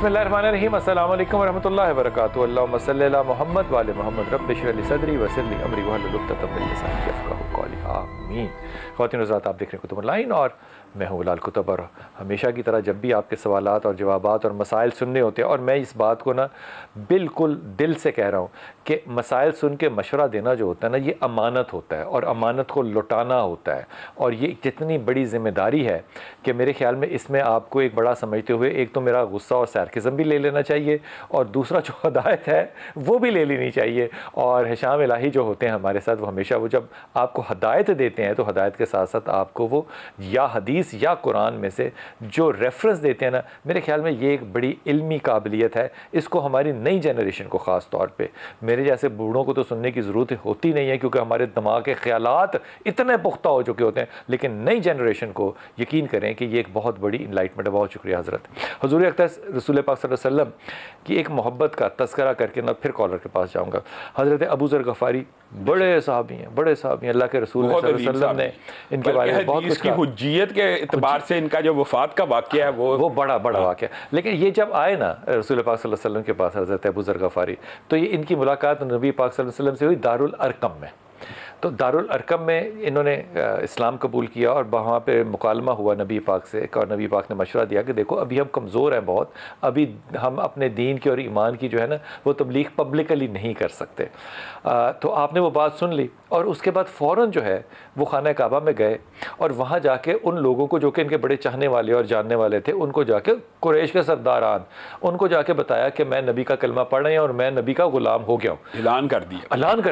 बिस्मिल्लाहिर्रहमानिर्रहीम। अस्सलामु अलैकुम वरहमतुल्लाहि वबरकातुहू। अल्लाहुम्मा सल्लि अला मुहम्मद व आलि मुहम्मद। रब्बि इश्रह ली सदरी व यस्सिर ली अमरी वहलुल उक़दतम मिन लिसानी यफ़क़हू क़ौली। आमीन। ख़वातीन और हज़रात, आप देख रहे हैं कुतुब ऑनलाइन और मैं हूँ बिलाल कुतुब। और हमेशा की तरह जब भी आपके सवालात और जवाबात और मसाइल सुनने होते हैं, और मैं इस बात को ना बिल्कुल दिल से कह रहा हूँ कि मसाइल सुन के मशवरा देना जो होता है ना, ये अमानत होता है और अमानत को लौटाना होता है। और ये जितनी बड़ी ज़िम्मेदारी है कि मेरे ख़्याल में इसमें आपको एक बड़ा समझते हुए एक तो मेरा गुस्सा और सैरकिज़म भी ले लेना चाहिए, और दूसरा जो हदायत है वो भी ले लेनी चाहिए। और हिशाम इलाही जो होते हैं हमारे साथ, वो हमेशा वो जब आपको हदायत देते हैं तो हदायत के साथ साथ आपको वो या हदीस या कुरान में से जो रेफरेंस देते हैं ना, मेरे ख्याल में ये एक बड़ी इल्मी काबिलियत है। इसको हमारी नई जनरेशन को ख़ास तौर पे, मेरे जैसे बूढ़ों को तो सुनने की ज़रूरत होती नहीं है क्योंकि हमारे दिमाग के ख़यालात इतने पुख्ता हो चुके होते हैं, लेकिन नई जनरेशन को यकीन करें कि ये एक बहुत बड़ी इनलाइटमेंट है। बहुत शुक्रिया हज़रत। हुज़ूर अक़दस रसूल पाक सल्लल्लाहु अलैहि वसल्लम की एक मोहब्बत का तज़किरा करके ना फिर कॉलर के पास जाऊँगा। हज़रत अबू ज़र गफ़ारी बड़े साहबी हैं, बड़े साहबी हैं। अल्लाह के रसूल सल्लल्लाहु अलैहि वसल्लम ने इनके बारे में बहुत कुछ कहा। हुज्जियत के एतबार से इनका जो वफ़ात का वाक़या है वो बड़ा वाक़या। लेकिन ये जब आए ना रसूल पाक सल्लल्लाहु अलैहि वसल्लम के पास हज़रत अबू ज़र गफ़ारी, तो ये इनकी मुलाकात नबी पाक सल्लल्लाहु अलैहि वसल्लम से हुई दारुल अरकम में। तो दारुल अरकम में इन्होंने इस्लाम कबूल किया और वहाँ पे मुकालमा हुआ नबी पाक से, और नबी पाक ने मशवरा दिया कि देखो अभी हम कमज़ोर हैं बहुत, अभी हम अपने दीन की और ईमान की जो है ना वो तबलीग पब्लिकली नहीं कर सकते। तो आपने वो बात सुन ली और उसके बाद फ़ौरन जो है वो खाना काबा में गए और वहाँ जाके उन लोगों को जो कि इनके बड़े चाहने वाले और जानने वाले थे, उनको जाके कुरैश के सरदारान, उनको जाके बताया कि मैं नबी का कलमा पढ़ रही हूँ और मैं नबी का गुलाम हो गया हूँ। ऐलान कर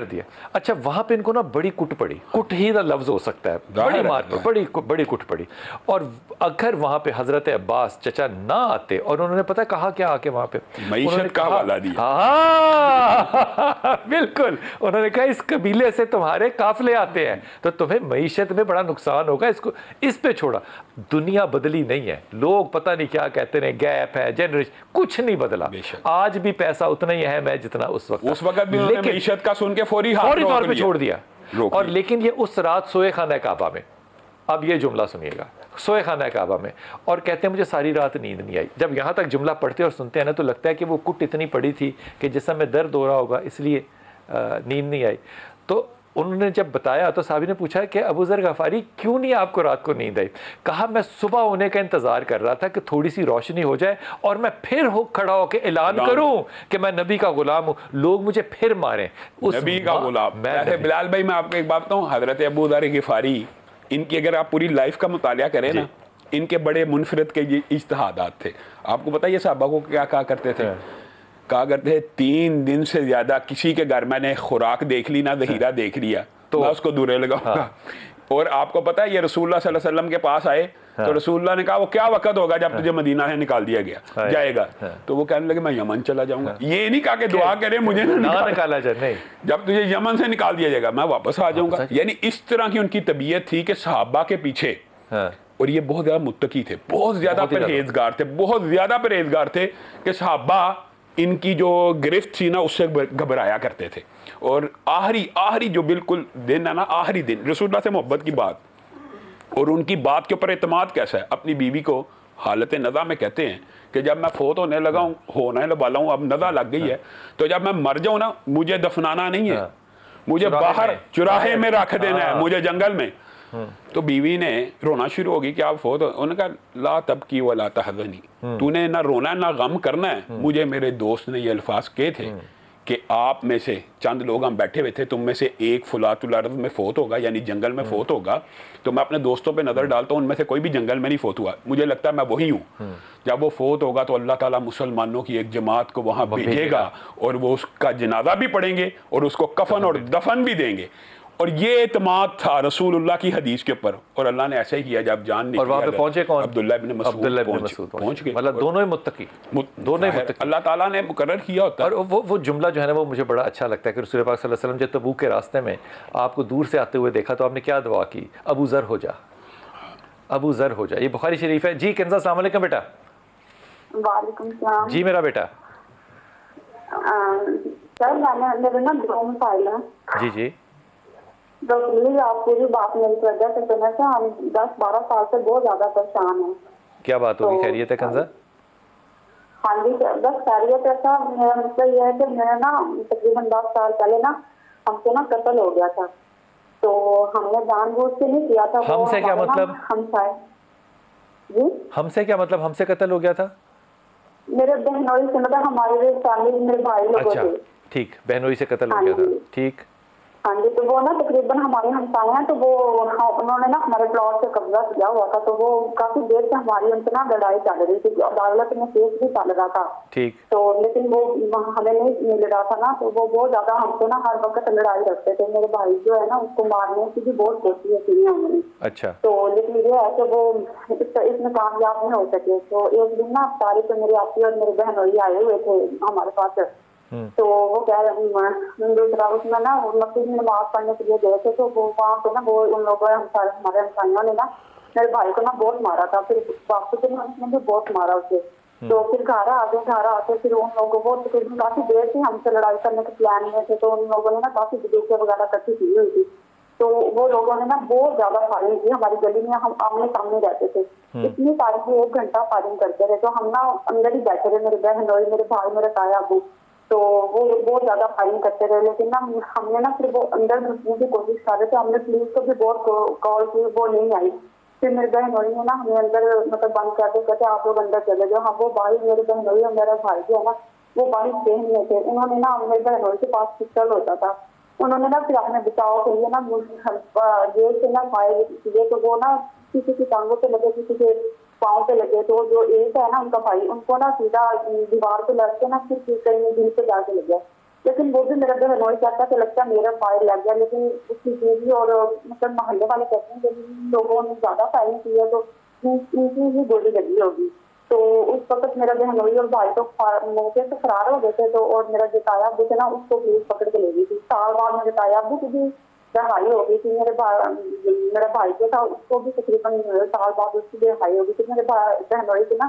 दिया। अच्छा, वहाँ पे इनको ना बड़ी कुट पड़ी, कुट ही का लफ्ज़ हो सकता है, बड़ी मार बड़ी कुट पड़ी। और अगर वहाँ पे हज़रत अब्बास चचा ना आते, और उन्होंने पता कहा क्या आके वहाँ पे, मईशत का हवाला दिया। हाँ बिल्कुल, उन्होंने कहा इस कबीले से तुम्हारे काफिले आते हैं तो तुम्हें मईशत में बड़ा नुकसान होगा, इसको इस पे छोड़ा। दुनिया बदली नहीं है, लोग पता नहीं क्या कहते हैं, गैप है, जनरेशन, कुछ नहीं बदला। आज भी पैसा उतना ही है मैं जितना उस वक्त भी उन्होंने मईशत का सुन के फौरी तौर पे छोड़ दिया। और लेकिन ये उस रात सोए खाना काबा में, अब ये जुमला सुनिएगा, सोए खाना काबा में, और कहते हैं मुझे सारी रात नींद नहीं आई। जब यहाँ तक जुमला पढ़ते और सुनते हैं ना तो लगता है कि वो कुट इतनी पड़ी थी कि जिसमें में दर्द हो रहा होगा इसलिए नींद नहीं आई। तो उन्होंने जब बताया तो साहबी ने पूछा कि अबू ज़र गफ़ारी क्यों नहीं आपको रात को नींद आई? कहा मैं सुबह होने का इंतज़ार कर रहा था कि थोड़ी सी रोशनी हो जाए और मैं फिर खड़ा होकर ऐलान करूं कि मैं नबी का गुलाम हूं, लोग मुझे फिर मारें। उस नबी का गुलाम। बिलाल भाई, मैं आपको एक बात बताऊं, हज़रत अबू ज़र गफ़ारी, इनकी अगर आप पूरी लाइफ का मुतालिया करें ना, इनके बड़े मुनफरद के ये इज्तिहादात थे। आपको पता है ये सहाबा को क्या कहा करते थे? कहा करते 3 दिन से ज्यादा किसी के घर मैंने खुराक देख ली ना जहीरा देख लिया तो मैं उसको दूरे लगाऊंगा। हाँ। और आपको पता है ये रसूलुल्लाह सल्लल्लाहु अलैहि वसल्लम के पास आए। हाँ। तो रसूलुल्लाह ने कहा वो क्या वक्त होगा जब तुझे मदीना से निकाल दिया गया जाएगा? तो वो कहने लगे मैं यमन चला जाऊंगा। ये नहीं कहा कि दुआ करे मुझे ना निकाला जाए, नहीं, जब तुझे यमन से निकाल दिया जाएगा मैं वापस आ जाऊंगा। यानी इस तरह की उनकी तबीयत थी कि सहाबा के पीछे, और ये बहुत ज्यादा मुत्तकी थे, बहुत ज्यादा परहेजगार थे कि सहाबा इनकी जो गिरफ्त थी ना उससे घबराया करते थे। और आखिरी जो बिल्कुल दिन है ना, आखिरी दिन रसूलुल्लाह से मोहब्बत की बात और उनकी बात के ऊपर एतमाद कैसा है। अपनी बीवी को हालत नज़ा में कहते हैं कि जब मैं फोत होने वाला हूँ, अब नज़ा लग गई है, तो जब मैं मर जाऊँ ना मुझे दफनाना नहीं है, मुझे बाहर चुराहे में रख देना है, मुझे जंगल में। तो बीवी ने रोना शुरू होगी कि आप फोत, उन्होंने कहा ला तबकी वला तहज़नी, तूने ना रोना है ना गम करना है। मुझे मेरे दोस्त ने ये अल्फाज कहे थे कि आप में से चंद लोग हम बैठे हुए थे, तुम में से एक फुलातुल अर्ज़ में फोत होगा, यानी जंगल में फोत होगा। तो मैं अपने दोस्तों पे नज़र डालता हूँ, उनमें से कोई भी जंगल में नहीं फोत हुआ, मुझे लगता है मैं वही हूँ। जब वो फोत होगा तो अल्लाह ताला मुसलमानों की एक जमात को वहाँ भेजेगा और वो उसका जनाजा भी पढ़ेंगे और उसको कफन और दफन भी देंगे। और ये एतमाद था रसूलुल्लाह की हदीस के ऊपर, और अल्लाह ने ऐसा ही किया। जब जान निकली, और वहाँ पे पहुंचे कौन? अब्दुल्लाह इब्न मसूद पहुंच गए। मतलब दोनों ही मुत्तकी, दोनों ही मुत्तकी अल्लाह ताला ने मुकर्रर किया होता है। और वो जुमला जो है ना वो मुझे बड़ा अच्छा लगता है कि रसूल पाक सल्लल्लाहु अलैहि वसल्लम जब तबूक के रास्ते में आपको दूर से आते हुए देखा तो आपने क्या दुआ की? अबू ज़र हो जा, अबू ज़र हो जा। ये बुखारी शरीफ है। जी कंज़ा, अस्सलाम वालेकुम बेटा। वालेकुम सलाम। जी मेरा बेटा। सर मैंने ना ड्रोन फाइल है। जी तो प्लीज आप पूरी बात मेरी वजह से सुना था। हम 10-12 साल से बहुत ज्यादा परेशान हैं। क्या बात होगी? खैरियत है कंज़ा? हाँ जी बस खैरियत है था। मेरा मतलब यह है कि मेरा ना तकरीबन 10 साल पहले ना हमसे ना कत्ल हो गया था। तो हमने जानबूझ के नहीं किया था। वो हमसे क्या हमारे ना मतलब? हमसाए जी। हमसे क्या मतलब? हमसे कत्ल हो गया था? मेरे बहनोई से मतलब हमारे फैमिली मेरे भाई लोगों अच्छा से। ठीक, बहनोई से कत्ल हो हाँ गया था, जी। ठीक। हाँ जी, तो वो ना तकरीबन हमारे हमसाए हैं। तो वो उन्होंने ना हमारे प्लॉट से कब्जा किया हुआ था। तो वो काफी देर से हमारी उनसे ना लड़ाई चल रही थी, अदालत में केस भी चल रहा था। ठीक। तो लेकिन वो हमें नहीं मिल रहा था ना। तो वो बहुत ज्यादा हमसे ना हर वक्त लड़ाई रखते थे। मेरे भाई जो है ना उसको मारने की भी बहुत कोशिश की है उन्होंने। अच्छा। तो लेकिन ये है कि वो इसमें कामयाब नहीं हो सके। तो एक दिन ना सारी पे मेरी आती और मेरे बहनोई आए हुए थे हमारे पास। तो वो कह रहे दूसरा उसमें ना मस्जिद में नमाज पढ़ने के लिए गए थे। तो वो वहाँ पे ना वो उन लोगों ने हमारे हमसाइयों ने ना मेरे भाई को ना बहुत मारा था। फिर वापस से उसने भी बहुत मारा उसे। तो फिर घर आते फिर उन लोगों को तकरीबन काफी देर से हमसे लड़ाई करने के प्लान में थे। तो उन लोगों ने ना काफी बंदूकें वगैरह इकट्ठी की हुई थी। तो वो लोगों ने ना बहुत ज्यादा फायरिंग की हमारी गली में। हम आमने सामने रहते थे। इतनी फायरिंग 1 घंटा फायरिंग करते रहे। तो हम ना अंदर ही बैठे रहे, मेरे बहनोई मेरे भाई मेरे ताया अबू। तो वो बहुत ज्यादा फायरिंग करते रहे। लेकिन ना हमने ना फिर वो अंदर घुसने की कोशिश कर रहे थे। हमने पुलिस को भी बहुत कॉल की, वो नहीं आई। फिर मेरे बहनोई ने ना हमें अंदर मतलब बंद कर दिया, कहते आप लोग अंदर चले जाओ। हाँ वो भाई मेरे बहनोई और मेरा भाई जो है ना वो बाहर ट्रेन में थे। उन्होंने ना मेरे बहनोई के पास पिस्टल होता था। उन्होंने ना फिर अपने बचाव के लिए ना जेल से ना फायर किए। तो वो ना किसी की टांगों पे लगे, किसी के पाँव पे लगे। तो जो एक है ना उनका भाई, उनको ना सीधा दीवार पे लग के ना फिर कहीं दिल पे जाके लग गया। लेकिन वो भी मेरा बहनोई कहता कि लगता मेरा फायर लग गया। लेकिन उसकी बीवी और मतलब मोहल्ले वाले कहते हैं कि लोगों ने ज्यादा फायरिंग की है तो उनकी ही गोली लगी होगी। तो उस वक्त मेरा बहनोई और भाई तो मौके से फरार हो गए थे। तो और मेरा जो ताया अब्बू थे ना उसको पुलिस पकड़ के ले गई थी। साल बाद मेरे ताया अब्बू की भी रिहाई हो गई थी। मेरा भाई जो था उसको भी तकरीबन साल बाद उसकी रिहाई हो गई थी। मेरे बहनोई से ना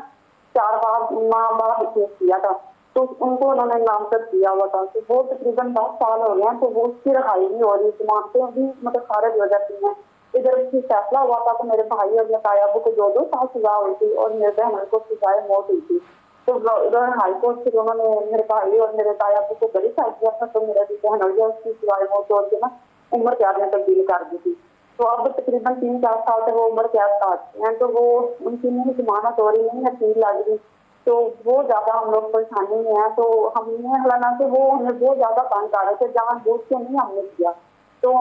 4 बार माँ बाप केस किया था। तो उनको उन्होंने नामजद किया हुआ था। तो वो तकरीबन 10 साल हो गए हैं। तो वो उसकी रिहाई नहीं हो रही, जमानतें भी मतलब खारिज हो जाती हैं। इधर उसकी फैसला हुआ था तो मेरे भाई और मेरे ताया अब्बू को 2-2 साल सजा हुई थी और मेरे बहनोई को सजाए मौत हुई थी। तो उधर हाईकोर्ट से उन्होंने मेरे भाई और मेरे ताया अब्बू को बरी कर दिया था। तो मेरा जो बहनोई है उसकी सजाए मौत तोड़ के ना उम्र कैद में तब्दील कर दी थी। तो अब तकरीबन 3-4 साल से वो उम्र कैद काटते हैं। तो वो उनकी नहीं जमानत हो रही, नहीं अपील लग रही। तो वो ज्यादा हम लोग परेशानी में है। तो हमने हालांकि वो हमें बहुत ज्यादा तंग कर रहे थे, जहाँ दूध के नहीं हमने किया। तो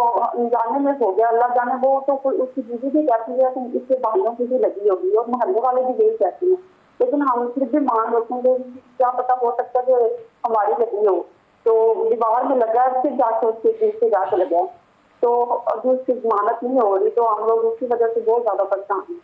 जाने में हो गया, अल्लाह जाने। वो तो उसकी बीवी भी कहती है कि इसके भाइयों की भी लगी होगी और मोहल्ले वाले भी यही कहते हैं। लेकिन हम फिर भी मान रखेंगे, क्या पता हो सकता है कि हमारी लगी हो। तो दीवार में लगा है, फिर जाके उसके बीच से जाके लगा है। तो अभी उसकी जमानत नहीं हो रही। तो हम लोग उसकी वजह से बहुत ज्यादा परेशान हैं।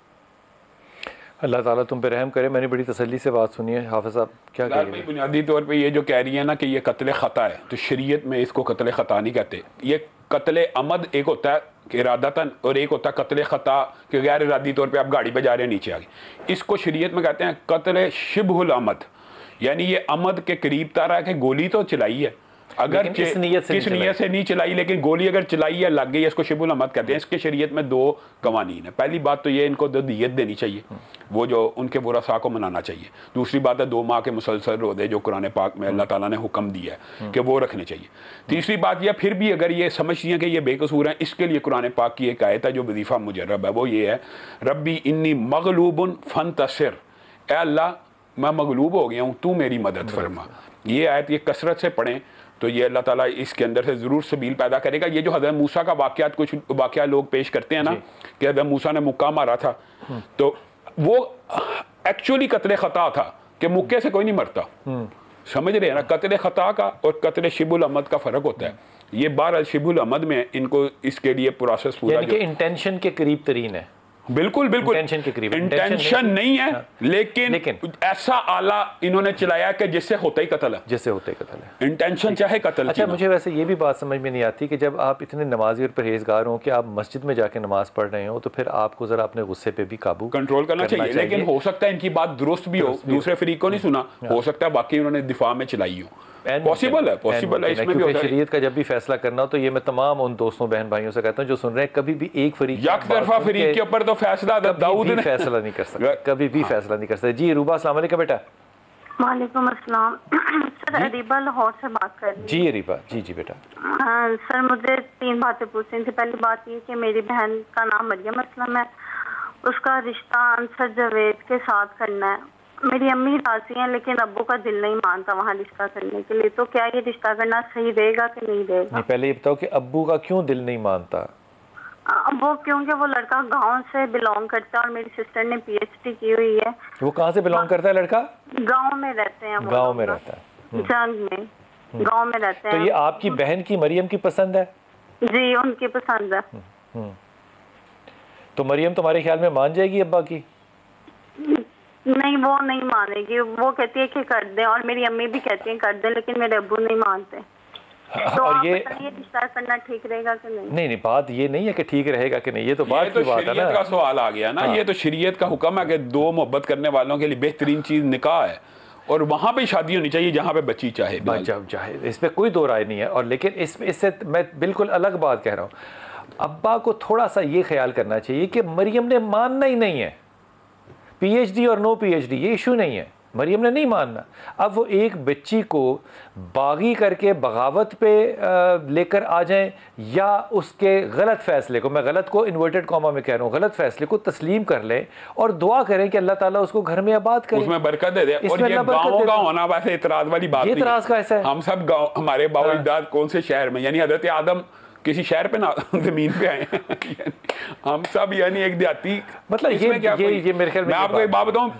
अल्लाह ताला तुम पे रहम करे। मैंने बड़ी तसल्ली से बात सुनी है। हाफिज़ साहब क्या कहेंगे? बुनियादी तौर पे ये जो कह रही है ना कि ये कत्ल ख़ता है, तो शरीयत में इसको कत्ल ख़ता नहीं कहते। ये कत्ल अमद एक होता है इरादतन और एक होता है कत्ल ख़ता कि गैर इरादी तौर पे आप गाड़ी पे जा रहे हैं नीचे आ गए। इसको शरीयत में कहते हैं कत्ल शिबहुल अमद, यानी ये अमद के करीब तारा है कि गोली तो चलाई है, अगर किस नीयत से नहीं चलाई, लेकिन गोली अगर चलाई है लग गई, इसको शिबुल अमद कहते हैं। इसके शरीयत में 2 कवानीन है। पहली बात तो ये इनको दियत देनी चाहिए, वो जो उनके बुरसा को मनाना चाहिए। दूसरी बात है 2 माह के मुसलसल रोज़े जो कुरान पाक में अल्लाह ताला ने हुक्म दिया है कि वो रखने चाहिए। तीसरी बात यह फिर भी अगर ये समझती हैं कि ये बेकसूर हैं, इसके लिए कुरान पाक की एक आयत है जो वजीफ़ा मुजर्रब है, वो ये है रब्बी इन्नी मगलूबुन फंतसिर, ए अल्लाह मैं मगलूब हो गया हूँ, तू मेरी मदद फरमा। ये आयत ये कसरत से पढ़ें तो ये अल्लाह ताला इसके अंदर से ज़रूर सबील पैदा करेगा। ये जो हज़रत मूसा का वाक़यात कुछ वाक़या लोग पेश करते हैं ना कि हज़रत मूसा ने मुक्का मारा था, तो वो एक्चुअली कत्ल ख़ता था कि मुक्के से कोई नहीं मरता। समझ रहे हैं ना? कत्ल ख़ता का और कत्ल शिबुल अमद का फ़र्क होता है। ये बार शिबुल अमद में इनको इसके लिए प्रोसेस पूरा इंटेंशन के करीब तरीन है। बिल्कुल बिल्कुल इंटेंशन के करीब, इंटेंशन नहीं है। हाँ। लेकिन ऐसा आला इन्होंने चलाया कि जिससे होता ही कत्ल है, जिससे होता ही कत्ल है। इंटेंशन चाहे कत्ल। अच्छा मुझे वैसे ये भी बात समझ में नहीं आती कि जब आप इतने नमाजी और परहेजगार हो कि आप मस्जिद में जाके नमाज पढ़ रहे हो, तो फिर आपको जरा अपने गुस्से पे भी काबू कंट्रोल करना चाहिए। लेकिन हो सकता है इनकी बात दुरुस्त भी हो, दूसरे फरीक को नहीं सुना, हो सकता है बाकी उन्होंने दिफा में चलाई हो। पॉसिबल है इसमें भी। शरीयत का जब भी फैसला करना हो तो ये मैं तमाम उन दोस्तों बहन भाइयों से कहता हूँ जो सुन रहे हैं, कभी भी एक फरीक यकतरफा फरीक के ऊपर तो फैसला दाऊद ने फैसला नहीं कर सकता, कभी भी फैसला नहीं कर सकता। जी रूबा, अस्सलाम वालेकुम बेटा। वालेकुम अस्सलाम। सर अरीबा लाहौर से बात कर रही हूँ। जी अरीबा, जी जी बेटा। सर मुझे 3 बातें पूछनी थी। पहली बात ये कि मेरी बहन का नाम मरियम असलम है, उसका रिश्ता अंसर जावेद के साथ करना है। मेरी अम्मी राजी हैं लेकिन अब्बू का दिल नहीं मानता वहाँ रिश्ता करने के लिए, तो क्या ये रिश्ता करना सही रहेगा कि नहीं रहेगा? नहीं, पहले ये बताओ कि अब्बू का क्यों दिल नहीं मानता? वो क्योंकि वो लड़का गांव से बिलोंग करता है और मेरी सिस्टर ने पीएचडी की हुई है। वो कहाँ से बिलोंग करता है लड़का? गांव में रहते हैं वो। गांव में रहता है। जंग में गांव में रहते हैं। तो ये आपकी बहन की मरियम की पसंद है? जी उनकी पसंद है। तो मरियम तुम्हारे ख्याल में मान जाएगी अब्बा की? नहीं, वो नहीं मानेगी। वो कहती है कि कर दे, और मेरी अम्मी भी कहती है कर दे, लेकिन मेरे अब्बू नहीं मानते। तो और आप ये बताइए रिश्ता करना ठीक रहेगा कि नहीं? नहीं, बात ये नहीं है कि ठीक रहेगा कि नहीं, ये तो बात की बात है ना। का सवाल आ गया ना। ये तो शरीयत का हुक्म है कि दो मोहब्बत करने वालों के लिए बेहतरीन चीज निकाह है, और वहां पे शादी होनी चाहिए जहां पे बच्ची चाहे, जब चाहे, इस पे कोई दो राय नहीं है। और लेकिन इससे मैं बिल्कुल अलग बात कह रहा हूँ। अब्बा को थोड़ा सा ये ख्याल करना चाहिए कि मरियम ने मानना ही नहीं है। पीएचडी और नो पीएचडी ये इशू नहीं है, मरियम ने नहीं मानना। अब वो एक बच्ची को बागी करके बगावत पे लेकर आ जाएं, या उसके गलत फैसले को, मैं गलत को इन्वर्टेड कॉमा में कह रहा हूँ, गलत फैसले को तस्लीम कर लें और दुआ करें कि अल्लाह ताला उसको घर में आबाद करे, उसमें बरकत दे दे। और ये गाँव का होना वैसे इतराज वाली बात नहीं है। इतराज का ऐसा है, हम सब गाँव, हमारे बाबा अजदाद कौन से शहर में, यानी हजरत आदम किसी शहर पे ना जमीन पे आए हैं। हम सब यानी एक देहाती, मतलब ये मेरे ख्याल में। मैं आपको एक बात बताऊं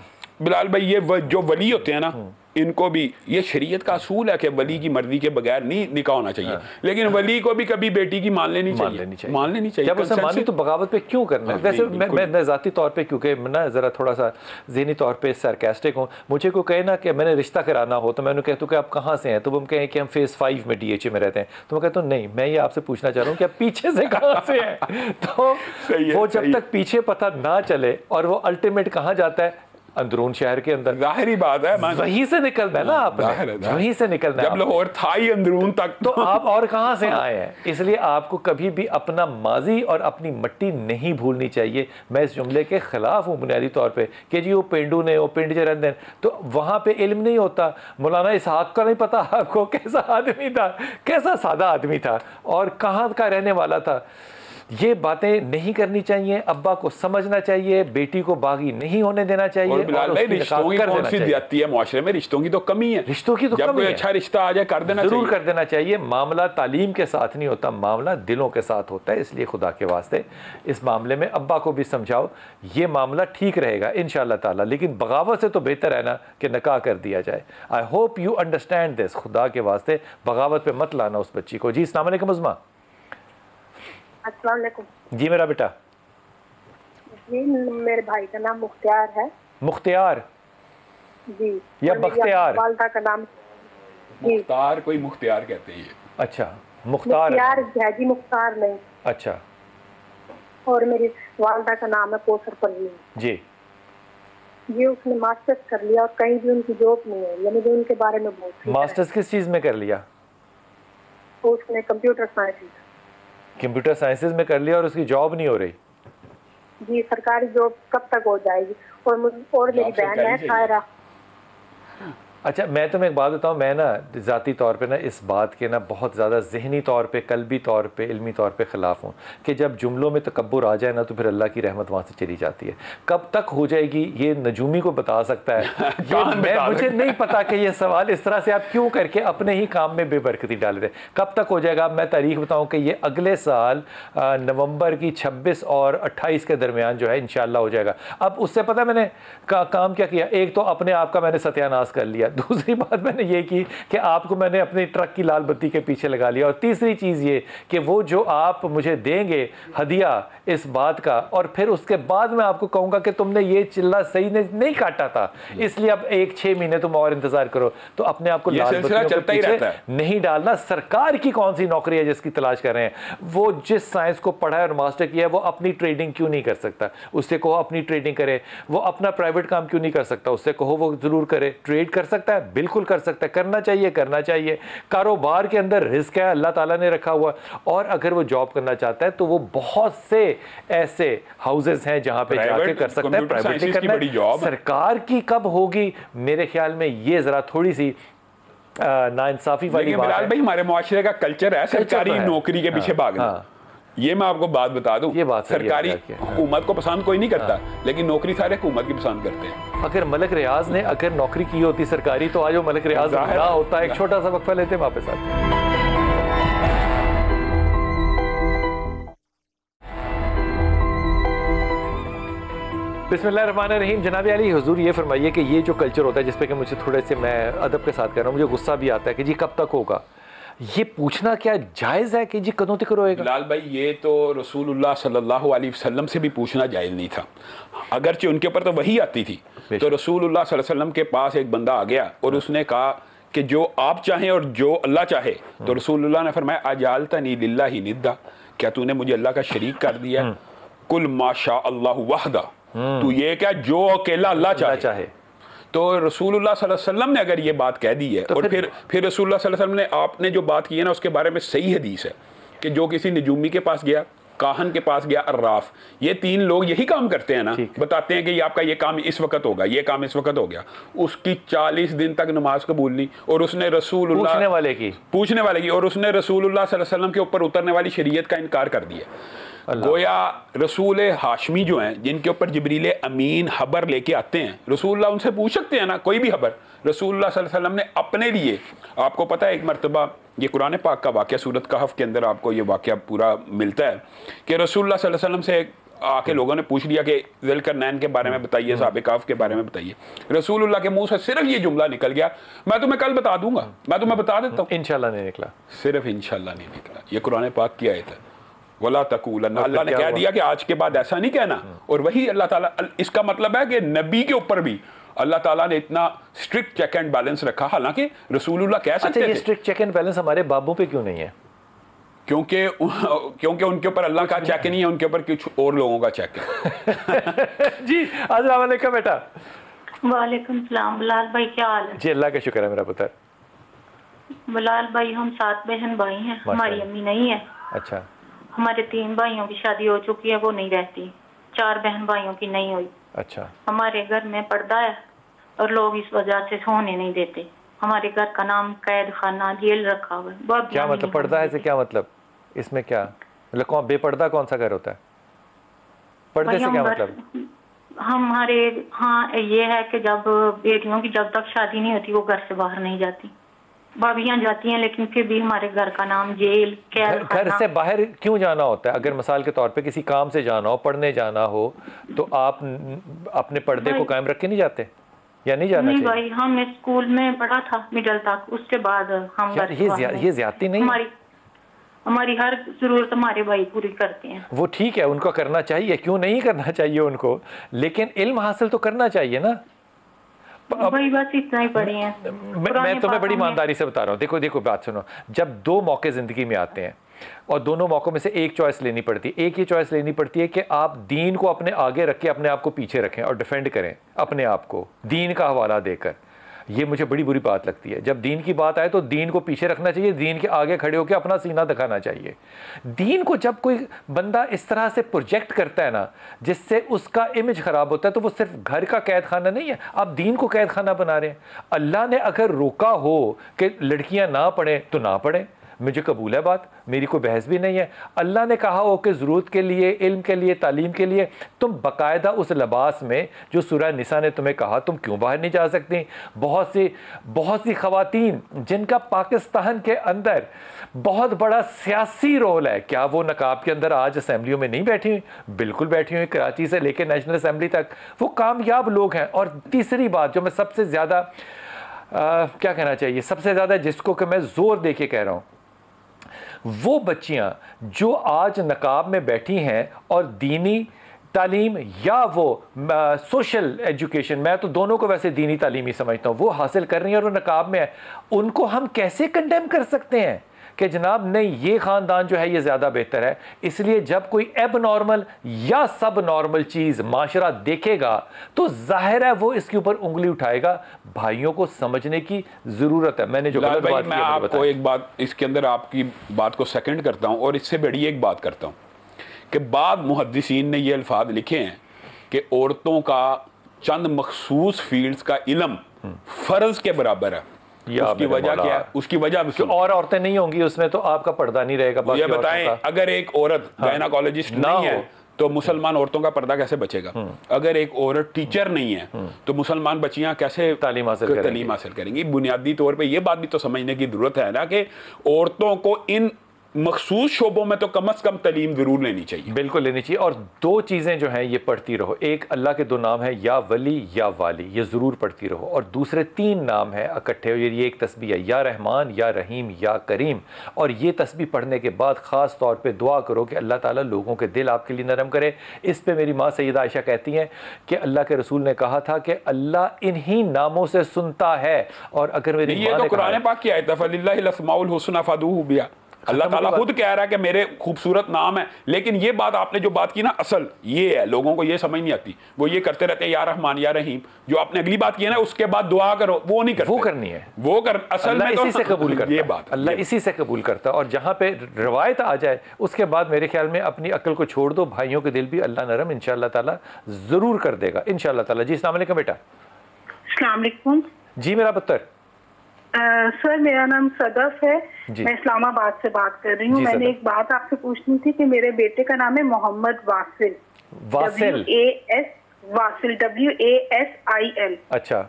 बिलाल भाई, ये जो वली होते हैं ना, इनको भी ये शरीयत का असूल है कि वली की मर्जी के बगैर नहीं निकाह होना चाहिए। लेकिन वली को भी कभी बेटी की मान लेनी चाहिए। जब उसे मानी तो बगावत पे क्यों करना है? वैसे मैं ज़ाती तौर पे, क्योंकि मैं ज़रा थोड़ा सा ज़हनी तौर पे सरकास्टिक हूँ, मुझे को कहे ना कि मैंने रिश्ता कराना हो तो मैं उन्हें कहता हूँ कि आप कहाँ से हैं, तो वो कहें कि हम फेज़ 5 में DHA में रहते हैं, तो मैं कहता हूँ नहीं, मैं ये आपसे पूछना चाह रहा हूँ कि आप पीछे से कहाँ से हैं। तो वो जब तक पीछे पता ना चले, और वो अल्टीमेट कहाँ जाता है, अंदरून शहर के अंदर। जाहिर बात है, वहीं से निकलना है ना आपने, वहीं से निकलना है। जब लाहौर था ही अंदरून तक, तो आप और कहां से आए हैं? इसलिए आपको कभी भी अपना माजी और अपनी मट्टी नहीं भूलनी चाहिए। मैं इस जुमले के खिलाफ हूं बुनियादी तौर पे कि जी वो पेंडू ने, वो पिंड च रहते हैं, तो वहां पे इल्म नहीं होता। मौलाना इसहाक का नहीं पता आपको कैसा आदमी था, कैसा सादा आदमी था और कहाँ का रहने वाला था। ये बातें नहीं करनी चाहिए। अब्बा को समझना चाहिए, बेटी को बागी नहीं होने देना चाहिए। और बिलाल भाई, रिश्तों की कौन सी ज्यादती है मुआशरे में? रिश्तों की तो कमी है। रिश्तों की तो जब कोई अच्छा रिश्ता आ जाए कर देना चाहिए, जरूर कर देना चाहिए। मामला तालीम के साथ नहीं होता, मामला दिलों के साथ होता है। इसलिए खुदा के वास्ते इस मामले में अब्बा को भी समझाओ, ये मामला ठीक रहेगा इंशाअल्लाह ताला, लेकिन बगावत से तो बेहतर है ना कि निकाह कर दिया जाए। I hope you understand this. खुदा के वास्ते बगावत पे मत लाना उस बच्ची को। जी अस्सलाम वालेकुम उज़्मा। अस्सलाम वालेकुम। जी मेरा बेटा। जी मेरे भाई का नाम मुख्तियार है। मुख्तियार जी, या बख्तियार? वालदा का नाम मुख्तार, कोई मुख्तियार कहते हैं। अच्छा, मुख्तार है जी, मुख्तार नहीं। अच्छा। और मेरी वालदा का नाम है कौसर परवीन जी। ये उसने मास्टर्स कर लिया और कहीं भी उनकी जॉब नहीं है, यानी मुझे उनके बारे में बहुत। मास्टर्स किस चीज में कर लिया? उसने कंप्यूटर साइंसेज में कर लिया और उसकी जॉब नहीं हो रही? जी, सरकारी जॉब कब तक हो जाएगी? और मेरी बहन है सायरा। अच्छा, मैं तुम्हें एक बात बताऊं, मैं ना ज़ाती तौर पे ना इस बात के ना बहुत ज़्यादा ज़हनी तौर पे, कल्बी तौर पे, इल्मी तौर पे ख़िलाफ़ हूँ कि जब जुमलों में तकब्बुर आ जाए ना तो फिर अल्लाह की रहमत वहाँ से चली जाती है। कब तक हो जाएगी ये नजूमी को बता सकता है। मुझे नहीं पता कि ये सवाल इस तरह से आप क्यों करके अपने ही काम में बेबरकती डाल रहे। कब तक हो जाएगा? मैं तारीख बताऊँ कि ये अगले साल नवंबर की 26 और 28 के दरमियान जो है इंशाअल्लाह हो जाएगा। अब उससे पता मैंने काम क्या किया? एक तो अपने आप का मैंने सत्यानाश कर लिया, दूसरी बात मैंने ये की कि आपको मैंने अपनी ट्रक की लाल बत्ती के पीछे लगा लिया, और तीसरी चीज़ ये कि वो जो आप मुझे देंगे हदिया इस बात का, और फिर उसके बाद मैं आपको कहूँगा कि तुमने ये चिल्ला सही नहीं काटा था, इसलिए अब 1-6 महीने तुम और इंतजार करो। तो अपने आप को लाल बत्तियों के पीछे नहीं डालना। सरकार की कौन सी नौकरी है जिसकी तलाश कर रहे हैं? वो जिस साइंस को पढ़ा है और मास्टर किया है वो अपनी ट्रेडिंग क्यों नहीं कर सकता? उससे कहो अपनी ट्रेडिंग करे। वो अपना प्राइवेट काम क्यों नहीं कर सकता? उससे कहो वो जरूर करे। ट्रेड कर सकता सकता है? बिल्कुल कर सकता है, करना चाहिए। कारोबार के अंदर रिस्क है, अल्लाह ताला ने रखा हुआ, और अगर वो जॉब करना चाहता है तो वो बहुत से ऐसे हाउसेस हैं जहां पे जाके कर सकता है। प्राइवेटली करना है, सरकार की कब होगी? मेरे ख्याल में ये जरा थोड़ी सी नाइंसाफी वाली बात है। भाई हमारे मुआशरे का कल्चर है सरकारी नौकरी के पीछे भागना। ये मैं आपको बात बता दूं, ये बात सरकारी हुकूमत को पसंद कोई नहीं करता, लेकिन नौकरी सारे हुकूमत की पसंद करते हैं। अगर मलिक रियाज ने अगर नौकरी की होती सरकारी तो आज वो मलिक रियाज ना होता। एक छोटा सा वक्फा लेते हैं, वापस आते हैं। बिस्मिल्लाहिर्रहमानिर्रहीम। जनाब अली हुजूर ये फरमाइए कि ये जो कल्चर होता है जिस पे कि मुझे थोड़े से मैं अदब के साथ कह रहा हूँ, मुझे गुस्सा भी आता है कि जी कब तक होगा, ये पूछना क्या जायज़ है कि जी कदों तक रोएगा? लाल भाई ये तो रसूलुल्लाह सल्लल्लाहु अलैहि वसल्लम से भी पूछना जायज़ नहीं था, अगरचे उनके ऊपर तो वही आती थी। तो रसूलुल्लाह सल्लल्लाहु अलैहि वसल्लम के पास एक बंदा आ गया और उसने कहा कि जो आप चाहें और जो अल्लाह चाहे। तो रसूलुल्लाह ने फरमाया अजालतनी लिल्लाहि निद्दा, क्या तूने मुझे अल्लाह का शरीक कर दिया? कुल माशा अल्लाहु वहदा, तू ये क्या जो अकेला अल्लाह चाहे। तो रसूलुल्लाह सल्लल्लाहु अलैहि वसल्लम ने अगर ये बात कह दी है, तो और फिर रसूलुल्लाह सल्लल्लाहु अलैहि वसल्लम ने आपने जो बात की है ना उसके बारे में सही हदीस है कि जो किसी नजूमी के पास गया, काहन के पास गया, अर्राफ, ये तीन लोग यही काम करते हैं ना, बताते हैं कि ये आपका ये काम इस वक्त होगा, ये काम इस वक्त हो गया, उसकी 40 दिन तक नमाज कबूल नहीं, और उसने रसूलुल्लाह पूछने वाले की और उसने रसूलुल्लाह सल्लल्लाहु अलैहि वसल्लम के ऊपर उतरने वाली शरीयत का इनकार कर दिया। गोया रसूल हाशमी जो हैं जिनके ऊपर जिब्रील अमीन खबर लेके आते हैं, रसूलुल्लाह उनसे पूछ सकते हैं ना कोई भी खबर। रसूलुल्लाह सल्लल्लाहु अलैहि वसल्लम ने अपने लिए, आपको पता है एक मरतबा ये कुरान पाक का वाक़या सूरत कहफ के अंदर आपको ये वाक़या पूरा मिलता है कि रसूलुल्लाह सल्लल्लाहु अलैहि वसल्लम से आके लोगों ने पूछ लिया कि ज़ुल्करनैन के बारे में बताइए, साहब कहफ के बारे में बताइए। रसूलुल्लाह के मुंह से सिर्फ ये जुमला निकल गया, मैं तुम्हें कल बता दूंगा, मैं तुम्हें बता देता हूँ। इंशाल्लाह नहीं निकला, सिर्फ इंशाल्लाह नहीं निकला। ये कुरान पाक की आयत है, वला तकूलन्ना, अल्लाह ने कह दिया कि आज के बाद ऐसा नहीं कहना। और वही अल्लाह ताला, इसका मतलब है कि नबी के ऊपर भी अल्लाह ताला ने इतना स्ट्रिक्ट चेक एंड बैलेंस रखा, हालांकि रसूलुल्लाह कह सकते थे। ये स्ट्रिक्ट चेक एंड बैलेंस हमारे बाबों पे क्यों नहीं है? क्योंकि उनके ऊपर अल्लाह का चेक नहीं है, उनके ऊपर कुछ और लोगों का चेक है। जी अस्सलाम वालेकुम बेटा। वालेकुम सलाम। बिलाल भाई क्या हाल है? जी अल्लाह का शुक्र है मेरा पुत्र। बिलाल भाई हम 7 बहन भाई हैं, हमारी अम्मी नहीं है। अच्छा। हमारे 3 भाइयों की शादी हो चुकी है, वो नहीं रहती। 4 बहन भाइयों की नहीं हुई। अच्छा। हमारे घर में पर्दा है और लोग इस वजह से सोने नहीं देते। हमारे घर का नाम कैद खाना, जेल रखा हुआ है। क्या मतलब पर्दा है से क्या मतलब? इसमें क्या मतलब कौन बेपर्दा कौन सा घर होता है? पर्दे से क्या मतलब? हमारे हाँ ये है कि जब बेटियों की जब तक शादी नहीं होती वो घर से बाहर नहीं जाती। भाभियां जाती हैं लेकिन फिर भी हमारे घर का नाम जेल कैद। घर से बाहर क्यों जाना होता है? अगर मिसाल के तौर पे किसी काम से जाना हो, पढ़ने जाना हो, तो आप अपने पर्दे को कायम रख के नहीं जाते या नहीं जाना चाहिए? भाई हम स्कूल में पढ़ा था मिडिल तक, उसके बाद हम ये ज्यादती नहीं? हमारी हर जरूरत हमारे भाई पूरी करते हैं। वो ठीक है, उनको करना चाहिए, क्यों नहीं करना चाहिए उनको, लेकिन इल्म हासिल तो करना चाहिए ना। वही बस इतना ही पढ़े हैं। मैं तुम्हें बड़ी ईमानदारी से बता रहा हूँ, देखो बात सुनो, जब 2 मौके जिंदगी में आते हैं और दोनों मौकों में से एक चॉइस लेनी पड़ती है, एक ये चॉइस लेनी पड़ती है कि आप दीन को अपने आगे रख के अपने आप को पीछे रखें और डिफेंड करें अपने आप को दीन का हवाला देकर। ये मुझे बड़ी बुरी बात लगती है। जब दीन की बात आए तो दीन को पीछे रखना चाहिए, दीन के आगे खड़े होकर अपना सीना दिखाना चाहिए। दीन को जब कोई बंदा इस तरह से प्रोजेक्ट करता है ना जिससे उसका इमेज खराब होता है, तो वो सिर्फ घर का कैद खाना नहीं है, आप दीन को कैद खाना बना रहे हैं। अल्लाह ने अगर रोका हो कि लड़कियां ना पढ़ें तो ना पढ़ें, मुझे कबूल है बात, मेरी कोई बहस भी नहीं है। अल्लाह ने कहा हो कि ज़रूरत के लिए, इल्म के लिए, तालीम के लिए तुम बाकायदा उस लिबास में जो सूरह निसा ने तुम्हें कहा, तुम क्यों बाहर नहीं जा सकती? बहुत सी ख़वातीन जिनका पाकिस्तान के अंदर बहुत बड़ा सियासी रोल है, क्या वो नकाब के अंदर आज असम्बलियों में नहीं बैठी हुई? बिल्कुल बैठी हुई, कराची से लेकर नेशनल असम्बली तक वो कामयाब लोग हैं। और तीसरी बात जो मैं सबसे ज़्यादा क्या कहना चाहिए, सबसे ज़्यादा जिसको कि मैं ज़ोर दे के कह रहा हूँ, वो बच्चियां जो आज नकाब में बैठी हैं और दीनी तालीम या वो सोशल एजुकेशन, मैं तो दोनों को वैसे दीनी तालीम ही समझता हूँ, वो हासिल कर रही हैं और वो नकाब में है, उनको हम कैसे कंडेम कर सकते हैं? कि जनाब नहीं, ये ख़ानदान जो है ये ज़्यादा बेहतर है। इसलिए जब कोई एब नॉर्मल या सब नॉर्मल चीज़ माशरा देखेगा तो जाहिर है वो इसके ऊपर उंगली उठाएगा। भाइयों को समझने की ज़रूरत है। मैंने जो गलत बात मैं आपको एक बात इसके अंदर आपकी बात को सेकंड करता हूँ और इससे बड़ी एक बात करता हूँ कि बाद मुहद्दिसीन ने ये अल्फाज लिखे हैं कि औरतों का चंद मखसूस फील्ड्स का इल्म फर्ज के बराबर है। उसकी वजह क्या है? उसकी वजह और औरतें नहीं होंगी उसमें तो आपका पर्दा नहीं रहेगा। ये बताएं, अगर एक औरत गायनाकोलॉजिस्ट नहीं है तो मुसलमान औरतों का पर्दा कैसे बचेगा? अगर एक औरत टीचर नहीं है तो मुसलमान बच्चियां कैसे तालीम हासिल करेंगी? बुनियादी तौर पे ये बात भी तो समझने की जरूरत है ना कि औरतों को इन मखसूस शोबों में तो कम से कम तालीम जरूर लेनी चाहिए। बिल्कुल लेनी चाहिए। और दो चीज़ें जो हैं ये पढ़ती रहो, एक अल्लाह के दो नाम है या वली या वाली, ये ज़रूर पढ़ती रहो। और दूसरे 3 नाम है इकट्ठे, ये एक तस्बीह है, या रहमान या रहीम या करीम। और ये तस्बीह पढ़ने के बाद ख़ास तौर पे दुआ करो कि अल्लाह ताला लोगों के दिल आपके लिए नरम करे। इस पे मेरी माँ सैयदा आयशा कहती हैं कि अल्लाह के रसूल ने कहा था कि अल्लाह इन्हीं नामों से सुनता है। और अगर मेरी ये तो कुरान पाक की आयत है, फलिल्लाहिल अस्माउल हुस्ना फदूहु बिहा। अल्लाह ताला खुद कह रहा है कि मेरे खूबसूरत नाम है। लेकिन ये बात आपने जो बात की ना, असल ये है, लोगों को ये समझ नहीं आती। वो ये करते रहते हैं या रहमान या रहीम, जो आपने अगली बात की है ना उसके बाद दुआ करो, वो नहीं करते। वो करनी है, वो कर असल में तो इसी से कबूल करता ये बात अल्लाह इसी से कबूल करता है। और जहाँ पे रवायत आ जाए उसके बाद मेरे ख्याल में अपनी अक्ल को छोड़ दो, भाइयों के दिल भी अल्लाह नरम इंशाअल्लाह ताला जरूर कर देगा इंशाअल्लाह ताला। जी अस्सलाम वालेकुम बेटा। अस्सलाम वालेकुम। जी मेरा पुत्र। सर मेरा नाम सदफ है, मैं इस्लामाबाद से बात कर रही हूँ। मैंने एक बात आपसे पूछनी थी कि मेरे बेटे का नाम है मोहम्मद वासिल। वासिल वासिल WASIL। अच्छा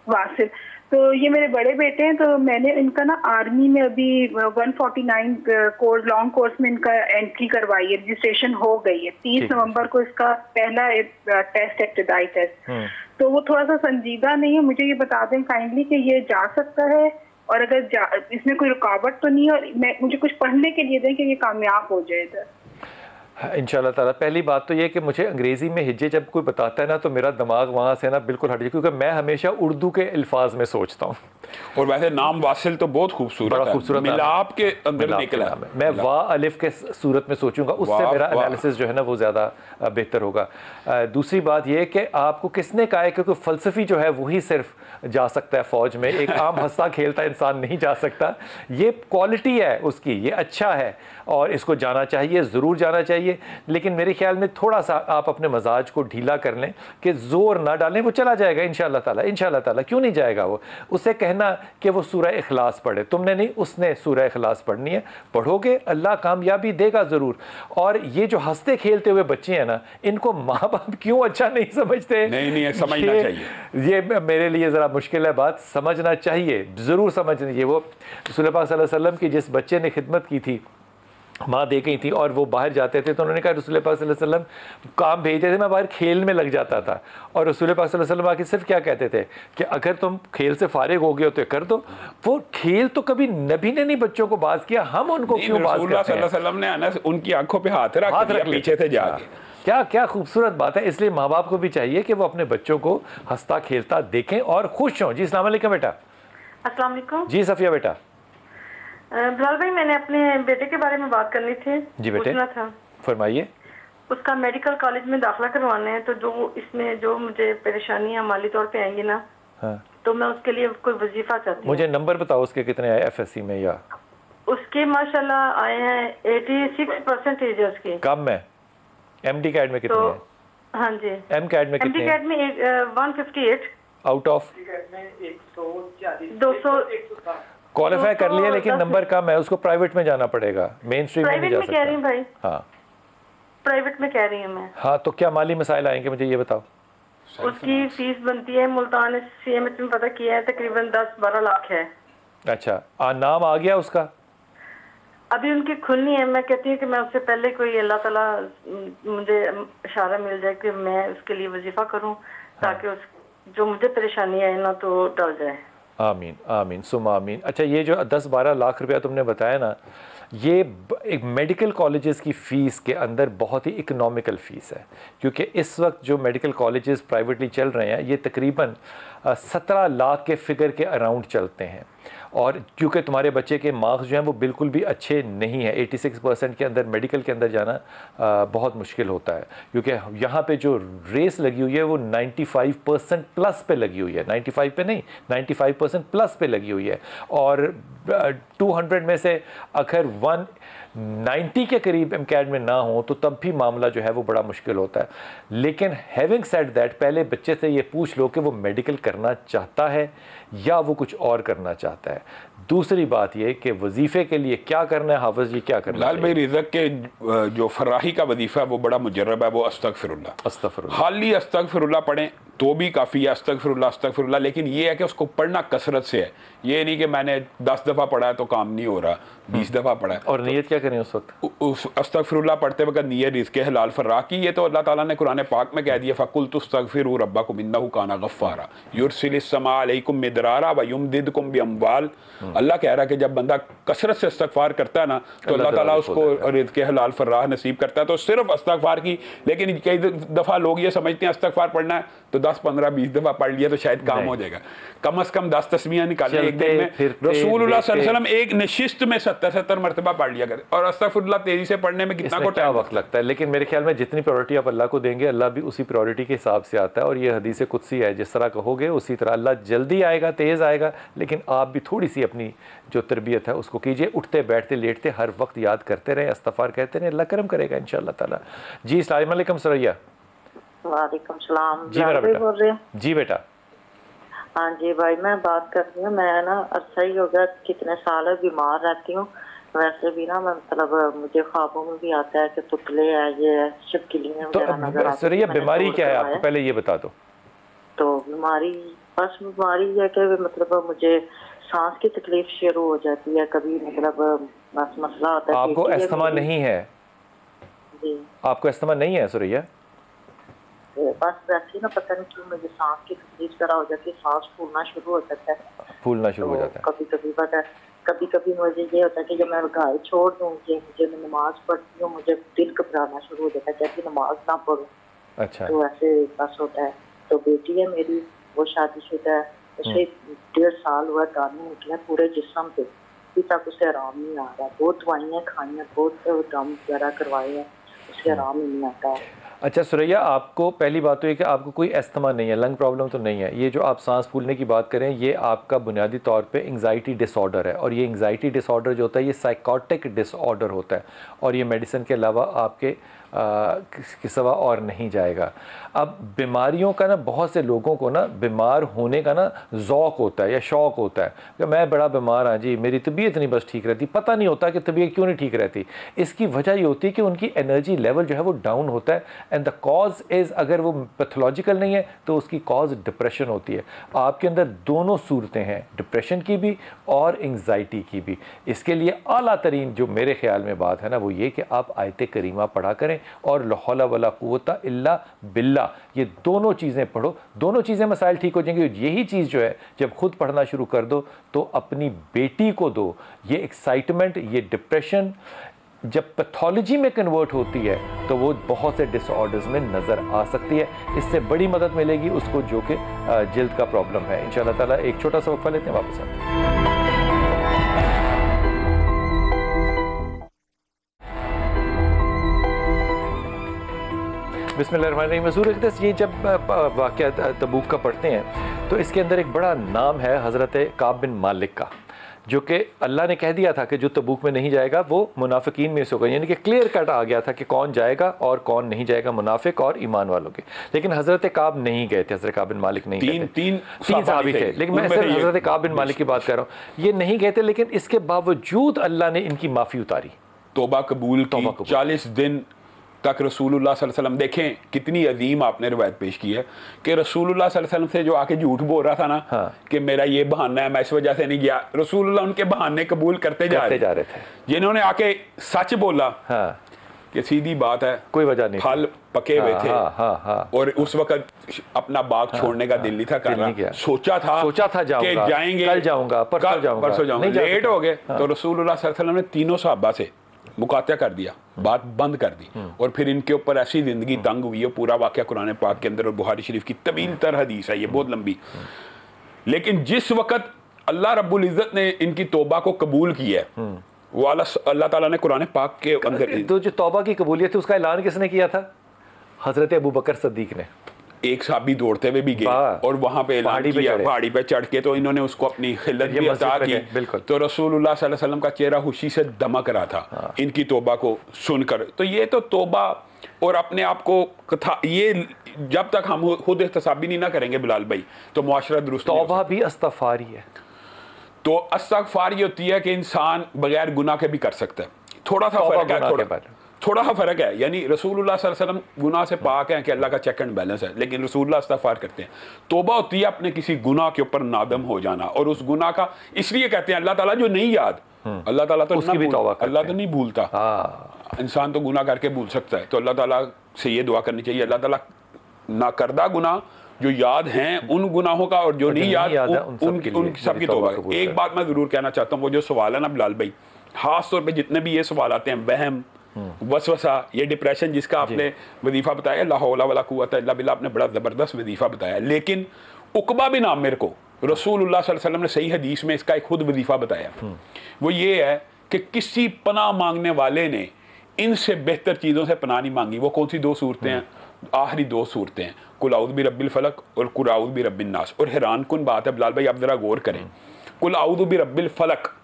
वासिल। तो ये मेरे बड़े बेटे हैं, तो मैंने इनका ना आर्मी में अभी 149 कोर्स लॉन्ग कोर्स में इनका एंट्री करवाई है, रजिस्ट्रेशन हो गई है। 30 नवंबर को इसका पहला टेस्ट है, इब्तिदाई टेस्ट। तो वो थोड़ा सा संजीदा नहीं है, मुझे ये बता दें काइंडली कि ये जा सकता है और अगर इसमें कोई रुकावट तो नहीं है, और मुझे कुछ पढ़ने के लिए दें कि ये कामयाब हो जाए इधर। इंशाल्लाह ताला। पहली बात तो ये कि मुझे अंग्रेज़ी में हिज्जे जब कोई बताता है ना तो मेरा दिमाग वहाँ से ना बिल्कुल हट जाए, क्योंकि मैं हमेशा उर्दू के अल्फाज में सोचता हूँ। और वैसे नाम वासिल तो बहुत खूबसूरत है, मिलाप के अंदर निकला। मैं वाह अलिफ के सूरत में सोचूंगा, उससे मेरा एनालिसिस जो है ना वो ज़्यादा बेहतर होगा। दूसरी बात ये कि आपको किसने कहा है, क्योंकि फ़लसफ़ी जो है वही सिर्फ जा सकता है फ़ौज में, एक आम हंसता खेलता इंसान नहीं जा सकता। ये क्वालिटी है उसकी, ये अच्छा है और इसको जाना चाहिए, ज़रूर जाना चाहिए। लेकिन मेरे ख्याल में थोड़ा सा आप अपने मजाज को ढीला कर लें कि ज़ोर ना डालें, वो चला जाएगा इंशाअल्लाह ताला। इंशाअल्लाह ताला क्यों नहीं जाएगा वो? उसे कहना कि वो सूरह इखलास पढ़े, तुमने नहीं, उसने सूरह इखलास पढ़नी है। पढ़ोगे अल्लाह कामयाबी देगा ज़रूर। और ये जो हंसते खेलते हुए बच्चे हैं ना, इनको माँ बाप क्यों अच्छा नहीं समझते? नहीं समझना चाहिए। ये मेरे लिए ज़रा मुश्किल है बात, समझना चाहिए, ज़रूर समझना चाहिए। वो रसूल पाक सल्लल्लाहु अलैहि वसल्लम की जिस बच्चे ने खिदमत की थी, माँ दे गई थी और वो बाहर जाते थे तो उन्होंने कहा रसूल पाक सल्लल्लाहु अलैहि वसल्लम काम भेजते थे, मैं बाहर खेल में लग जाता था। और रसूल पाक सल्लल्लाहु अलैहि वसल्लम आके सिर्फ क्या कहते थे कि अगर तुम खेल से फारिग हो गए हो तो कर दो। वो खेल तो कभी नबी ने नहीं बच्चों को बात किया, हम उनको क्यों बात करते हैं? सल्लल्लाहु अलैहि वसल्लम ने उनकी आंखों पे हाथ रख दिया पीछे से जाके। क्या खूबसूरत बात है। इसलिए माँ बाप को भी चाहिए कि वो अपने बच्चों को हंसता खेलता देखें और खुश हों। जी अस्सलाम वालेकुम बेटा। अस्सलाम वालेकुम। जी सफिया बेटा। बिलाल भाई, मैंने अपने बेटे के बारे में बात करनी थी। जी बेटे, पूछना था। फरमाइए। उसका मेडिकल कॉलेज में दाखिला करवाना है, तो जो इसमें जो मुझे परेशानियां माली तौर पे आएंगी ना, हाँ। तो मैं उसके लिए कोई वजीफा चाहती हूँ। मुझे नंबर बताओ उसके कितने आए FSC में? या उसके माशाल्लाह आए हैं 86% है उसके। कम है? MD कैड में कितने तो, हैं? हाँ जी। M कैड में कितने? MD कैड में 158 आउट ऑफ 200 क्वालिफाई कर लिया, लेकिन नंबर कम है, उसको प्राइवेट में जाना पड़ेगा, मेन स्ट्रीम में नहीं जा सकता। कह रही हूँ भाई। हाँ प्राइवेट में कह रही हूँ मैं। हाँ, तो क्या माली मसाइल आएंगे मुझे ये बताओ। उसकी फीस बनती है मुल्तान CMH में पता किया है, तकरीबन 10-12 लाख है। अच्छा, नाम आ गया उसका? अभी उनकी खुलनी है। मैं कहती हूँ कि मैं उससे पहले कोई अल्लाह ताला मुझे इशारा मिल जाए कि मैं उसके लिए वजीफा करूँ, ताकि उस जो मुझे परेशानी है ना तो टल जाए। आमीन आमीन सुमा आमीन। अच्छा, ये जो 10-12 लाख रुपया तुमने बताया ना, ये एक मेडिकल कॉलेजेस की फ़ीस के अंदर बहुत ही इकोनॉमिकल फ़ीस है, क्योंकि इस वक्त जो मेडिकल कॉलेजेस प्राइवेटली चल रहे हैं ये तकरीबन 17 लाख के फ़िगर के अराउंड चलते हैं। और क्योंकि तुम्हारे बच्चे के मार्क्स जो हैं वो बिल्कुल भी अच्छे नहीं हैं, 86% के अंदर मेडिकल के अंदर जाना बहुत मुश्किल होता है, क्योंकि यहाँ पे जो रेस लगी हुई है वो 95% प्लस पे लगी हुई है, 95 पे नहीं, 95% प्लस पे लगी हुई है। और 200 में से अगर 190 के करीब एमकैड में ना हो तो तब भी मामला जो है वो बड़ा मुश्किल होता है। लेकिन हैविंग सेड दैट, पहले बच्चे से ये पूछ लो कि वो मेडिकल करना चाहता है या वो कुछ और करना चाहता है। दूसरी बात ये कि वजीफे के लिए क्या करना है, हाफिज जी क्या करना है? लाल भाई, रिज़्क के जो फराही का वजीफा है वो बड़ा मुजर्रब है, वो अस्तगफिरुल्लाह, खाली अस्तगफिरुल्लाह पढ़ें तो भी काफ़ी है, अस्तगफिरुल्लाह अस्तगफिरुल्लाह। लेकिन ये है कि उसको पढ़ना कसरत से है, ये नहीं कि मैंने 10 दफ़ा पढ़ा है तो काम नहीं हो रहा, 20 दफ़ा पढ़ा है। और नीयत क्या करें उस वक्त? उस अस्तगफिरुल्लाह पढ़ते वक्त नीयत रिज़्क़ हलाल फर्रा की। ये तो अल्लाह ताला ने कुरान पाक में कह दिया, फ़कुल्तु अस्तगफिरू रब्बकुम इन्नहु काना गफ़्फ़ारा युरसिलिस समा अलैकुम मिदरारा व युमदिदकुम बिअम्वाल। अल्लाह कह रहा है कि जब बंदा कसरत से इस्तगफार करता है ना तो अल्लाह ताला उसको रिज़्क़ हलाल फर्रा नसीब करता है। तो सिर्फ इस्तगफार की, लेकिन कई दफ़ा लोग ये समझते हैं इस्तगफार पढ़ना है तो 10, 15, 20 दफ़ा पढ़ लिया तो शायद काम हो जाएगा। कम से कम 10 तस्बीहां निकालें एक दिन में। रसूलुल्लाह सल्लल्लाहु अलैहि वसल्लम एक नशिस्त में 70 मरतबा पढ़ लिया करें। और अस्तगफिरुल्लाह तेजी से पढ़ने में कितना को टाइम वक्त लगता है, लेकिन मेरे ख्याल में जितनी प्रायोरिटी आप अल्लाह को देंगे अल्लाह भी उसी प्रायोरिटी के हिसाब से आता है। और ये हदीस कुदसी है, जिस तरह कहोगे उसी तरह अल्लाह जल्दी आएगा, तेज़ आएगा। लेकिन आप भी थोड़ी सी अपनी जो तरबियत है उसको कीजिए, उठते बैठते लेटते हर वक्त याद करते रहें, इस्तगफार कहते रहें, अल्लाह करम करेगा इंशाअल्लाह ताला। जी अस्सलाम वालेकुम सरैया। वालेकुम सलाम। जी मेरा बेटा। बोल रहे हैं? जी बेटा। हाँ जी भाई, मैं बात कर रही हूँ। मैं ना अरसा ही हो गया, कितने साल बीमार रहती हूँ। वैसे भी ना मैं मतलब मुझे ख्वाबों में भी आता है कि तुतले है, ये है, छिपकलियाँ वगैरह नजर आती हैं। सरैया बीमारी क्या है आपको, पहले ये बता दो। तो बीमारी, बस बीमारी है कि मतलब मुझे सांस की तकलीफ शुरू हो जाती है कभी, मतलब बस मसला होता है। आपको अस्थमा नहीं है? जी आपको अस्थमा नहीं है सरैया? बस वैसे ना पता नहीं क्यों मुझे सांस की तकलीफ तरह हो जाती है, सांस फूलना शुरू हो जाता है। फूलना शुरू हो जाता है कभी कभी पता है, कभी कभी मुझे ये होता है कि जब मैं घर छोड़ दूँगी, मुझे नमाज पढ़ती हूँ, मुझे दिल घबराना शुरू हो जाता है जैसे नमाज ना पढ़ूँ। अच्छा। तो ऐसे बस होता है। तो बेटी है मेरी, वो शादीशुदा है, उसे 1.5 साल हुआ, दाने निकले पूरे जिस्म पे, अभी तक उसे आराम नहीं आ रहा। बहुत दवाइयाँ खाई हैं, बहुत दम वगैरह करवाए हैं, उसे आराम ही नहीं आता है। अच्छा सुरैया, आपको पहली बात तो ये कि आपको कोई अस्थमा नहीं है, लंग प्रॉब्लम तो नहीं है। ये जो आप सांस फूलने की बात करें, ये आपका बुनियादी तौर पे एंग्जाइटी डिसऑर्डर है। और ये एंग्जाइटी डिसऑर्डर जो होता है ये साइकोटिक डिसऑर्डर होता है, और ये मेडिसिन के अलावा आपके के सिवा और नहीं जाएगा। अब बीमारियों का ना, बहुत से लोगों को ना बीमार होने का ना ज़ौक़ होता है या शौक़ होता है कि मैं बड़ा बीमार हाँ जी, मेरी तबीयत नहीं बस ठीक रहती। पता नहीं होता कि तबीयत क्यों नहीं ठीक रहती। इसकी वजह ये होती है कि उनकी एनर्जी लेवल जो है वो डाउन होता है। एंड द कॉज इज़, अगर वो पैथोलॉजिकल नहीं है तो उसकी कॉज डिप्रेशन होती है। आपके अंदर दोनों सूरतें हैं, डिप्रेशन की भी और एंग्जाइटी की भी। इसके लिए आला तरीन जो मेरे ख्याल में बात है ना वो ये कि आप आयत करीमा पढ़ा करें और ला हौला वला कुव्वता इल्ला बिल्ला, ये दोनों चीज़ें पढ़ो, दोनों चीज़ें मसाइल ठीक हो जाएंगे। यही चीज़ जो है जब खुद पढ़ना शुरू कर दो तो अपनी बेटी को दो। ये एक्साइटमेंट, ये डिप्रेशन जब पैथोलॉजी में कन्वर्ट होती है तो वो बहुत से डिसऑर्डर्स में नज़र आ सकती है। इससे बड़ी मदद मिलेगी उसको जो कि जिल्द का प्रॉब्लम है। इंशाअल्लाह ताला एक छोटा सा वक्फा लेते हैं, वापस आते हैं। बिस्मिल्लाहिर्रहमानिर्रहीम। हुज़ूर अक़दस, ये जब वाक़या तबूक का पढ़ते हैं तो इसके अंदर एक बड़ा नाम है हज़रत काब बिन मालिक का, जो कि अल्लाह ने कह दिया था कि जो तबूक में नहीं जाएगा वो मुनाफिकीन में से होगा। यानी कि क्लियर कट आ गया था कि कौन जाएगा और कौन नहीं जाएगा, मुनाफिक और ईमान वालों के। लेकिन हज़रत काब नहीं गए थे, हज़रत काब बिन मालिक नहीं गए थे। तीन सहाबी थे, लेकिन मैं सिर्फ हज़रत काब बिन मालिक की बात कर रहा हूँ। ये नहीं गए थे, लेकिन इसके बावजूद अल्लाह ने इनकी माफ़ी उतारी, तौबा कबूल की। 40 दिन तक रसूलुल्लाह सल्लल्लाहु अलैहि वसल्लम, देखें कितनी अजीम आपने रिवायत पेश की है कि रसूलुल्लाह सल्लल्लाहु अलैहि वसल्लम से जो आके झूठ बोल रहा था ना, हाँ, कि मेरा ये बहाना है, मैं इस वजह से नहीं गया, रसूलुल्लाह उनके बहाने कबूल करते जा रहे थे। जिन्होंने आके सच बोला, हाँ, कि सीधी बात है, कोई वजह नहीं, फल पके हुए थे, और उस वक्त अपना बाग छोड़ने का दिल नहीं था कर रहा, सोचा था कि जाएंगे, कल जाऊंगा, परसों जाऊंगा, लेट हो गए। तो रसूलुल्लाह सल्लल्लाहु अलैहि वसल्लम ने तीनों सहाबा से मुकाता कर दिया, बात बंद कर दी, और फिर इनके ऊपर ऐसी जिंदगी तंग हुई है। पूरा वाक़या कुरान पाक के अंदर और बुखारी शरीफ की तवील तर हदीस है, ये बहुत लंबी। लेकिन जिस वक्त अल्लाह रब्बुल इज़्ज़त ने इनकी तौबा को कबूल किया है, वो अल्लाह ताला ने कुरान पाक के अंदर तो जो तौबा की कबूलियत थी उसका ऐलान किसने किया था? हजरत अबू बकर सिद्दीक ने। एक साहबी दौड़ते हुए भी गए और वहां पे ऐलान किया, पहाड़ी पे चढ़ के, तो इन्होंने उसको अपनी खिल्लत भी अता की। तो रसूलुल्लाह सल्लल्लाहु अलैहि वसल्लम का चेहरा खुशी से दमक रहा था इनकी तौबा को सुनकर। तो ये तो तौबा और अपने आप को ये जब तक हम खुद एहतसाबी नहीं ना करेंगे बिलाल भाई, तो मुआशरा दुरुस्त। तौबा भी इस्तग़फ़ार ही है। तो इस्तग़फ़ार ये होती है कि इंसान बगैर गुनाह के भी कर सकता है। थोड़ा सा फर्क है, थोड़ा सा फर्क है। यानी रसूलुल्लाह सल्लल्लाहु अलैहि वसल्लम गुनाह से पाक हैं कि अल्लाह का चेक एंड बैलेंस है, लेकिन रसूलुल्लाह इस्तग़फ़ार करते हैं। तौबा होती है अपने किसी गुनाह के ऊपर नादम हो जाना, और उस गुनाह का इसलिए कहते हैं अल्लाह ताला जो नहीं याद, अल्लाह ताला तो उसकी भी तौबा करते हैं। अल्लाह तो नहीं भूलता, इंसान तो गुनाह करके भूल सकता है। तो अल्लाह ताला से ये दुआ करनी चाहिए, अल्लाह ताला ना करदा गुनाह जो याद हैं उन गुनाहों का, और जो नहीं याद उन सबकी तौबा। एक बात मैं जरूर कहना चाहता हूँ, वो जो सवाल है ना बिलाल भाई, खास तौर पे जितने भी ये सवाल आते हैं, वहम, वसवसा, ये डिप्रेशन जिसका आपने वजीफा बताया, ला हौला वला कुव्वता इल्ला बिल्लाह, आपने बड़ा ज़बरदस्त वजीफा बताया। लेकिन उकबा बिन आमिर को रसूलुल्लाह सल्लल्लाहु अलैहि वसल्लम ने सही हदीस में इसका एक खुद वजीफा बताया। वो ये है कि किसी पनाह मांगने वाले ने इनसे बेहतर चीज़ों से पनाह नहीं मांगी। वो कौन सी दो सूरतें हैं? आखिरी दो सूरतें हैं, कुल आउज़ बि रब्बिल फलक और कुल आउज़ बि रब्बिन नास। और हैरान कुन बात है बिलाल भाई, आप ज़रा गौर करें, कुल आउज़ बि रब्बिल फलक,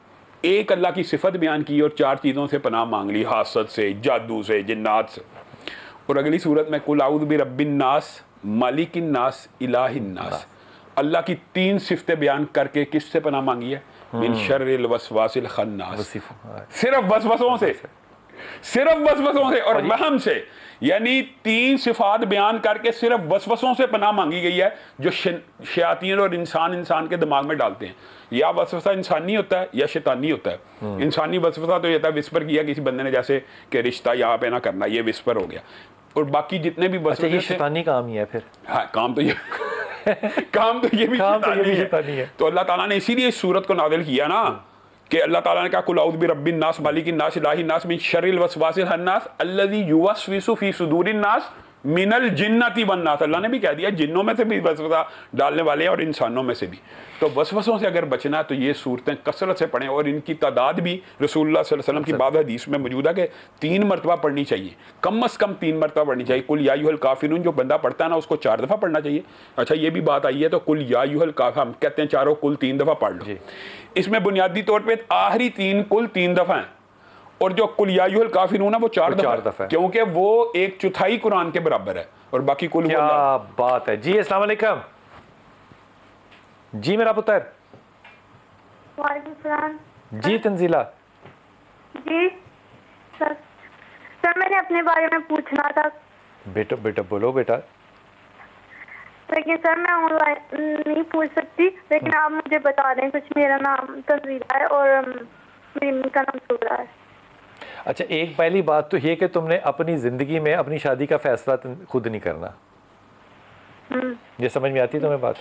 एक अल्लाह की सिफत बयान की और चार चीज़ों से पनाह मांग ली, हासद से, जादू से, जिन्नात से। और अगली सूरत में कुल आउज़ बि रब्बिन नास, मालिकिन नास, इलाहिन नास, अल्लाह की तीन सिफतें बयान करके किससे पनाह मांगी है? मिन शर्रिल वसवासिल खन्नास। सिर्फ वसवसों से, सिर्फ वसवसों से और वहम से, यानी तीन सिफात बयान करके सिर्फ वसवसों से पनाह मांगी गई है जो शयातीन और इंसान के दिमाग में डालते हैं। या वसवसा इंसानी होता है या शैतानी होता है। इंसानी वसवसा तो ये था विस्पर किया किसी बंदे ने, जैसे कि रिश्ता यहाँ पे ना करना, ये विस्पर हो गया। और बाकी जितने भी वसवसे, ये शैतानी काम ही है फिर। हाँ, काम तो ये काम तो ये भी शैतानी है। तो अल्लाह ताला ने इसीलिए इस सूरत को नाज़िल किया ना, कि अल्लाह ताला ने कहा कुल आउज़ बि रब्बिन नास, मालिकिन नास, इलाहिन नास, मिन शर्रिल वसवासिल खन्नास, अल्लज़ी युवस्विसु फी सुदूरिन नास मिनल जिन्नति वन नास। अल्लाह ने भी कह दिया जिन्नों में से भी वसवसा डालने वाले हैं और इंसानों में से भी। तो वसवसों से अगर बचना है तो ये सूरतें कसरत से पढ़ें, और इनकी तादाद भी रसूलुल्लाह सल्लल्लाहु अलैहि वसल्लम की बाब हदीस में मौजूद है कि 3 मरतबा पढ़नी चाहिए, कम अज़ कम 3 मरतबा पढ़नी चाहिए। कुल या अय्युहल काफिरून जो बंदा पढ़ता है ना, उसको 4 दफ़ा पढ़ना चाहिए। अच्छा, ये भी बात आई है, तो कुल या अय्युहल काफिरून हम कहते हैं चारों कुल 3 दफ़ा पढ़ लो। इसमें बुनियादी तौर पर आखिरी 3 कुल 3 दफ़ा हैं, और जो कुल या अय्युहल काफिरून है वो 4 दफ़ा, क्योंकि वो 1/4 कुरान के बराबर है, और बाकी कुल। क्या बात है जी। अस्सलाम वालेकुम जी मेरा पुत्र। वालेकुम सलाम जी तंजीला जी। सर मैंने अपने बारे में पूछना था। बेटा बोलो बेटा। लेकिन सर मैं ऑनलाइन नहीं पूछ सकती, लेकिन आप मुझे बता दें कुछ। मेरा नाम तंजीला है और मेरी मम्मी का नाम सुरा है। अच्छा, एक पहली बात तो ये कि तुमने अपनी ज़िंदगी में अपनी शादी का फैसला खुद नहीं करना। ये समझ में आती है तुम्हें बात?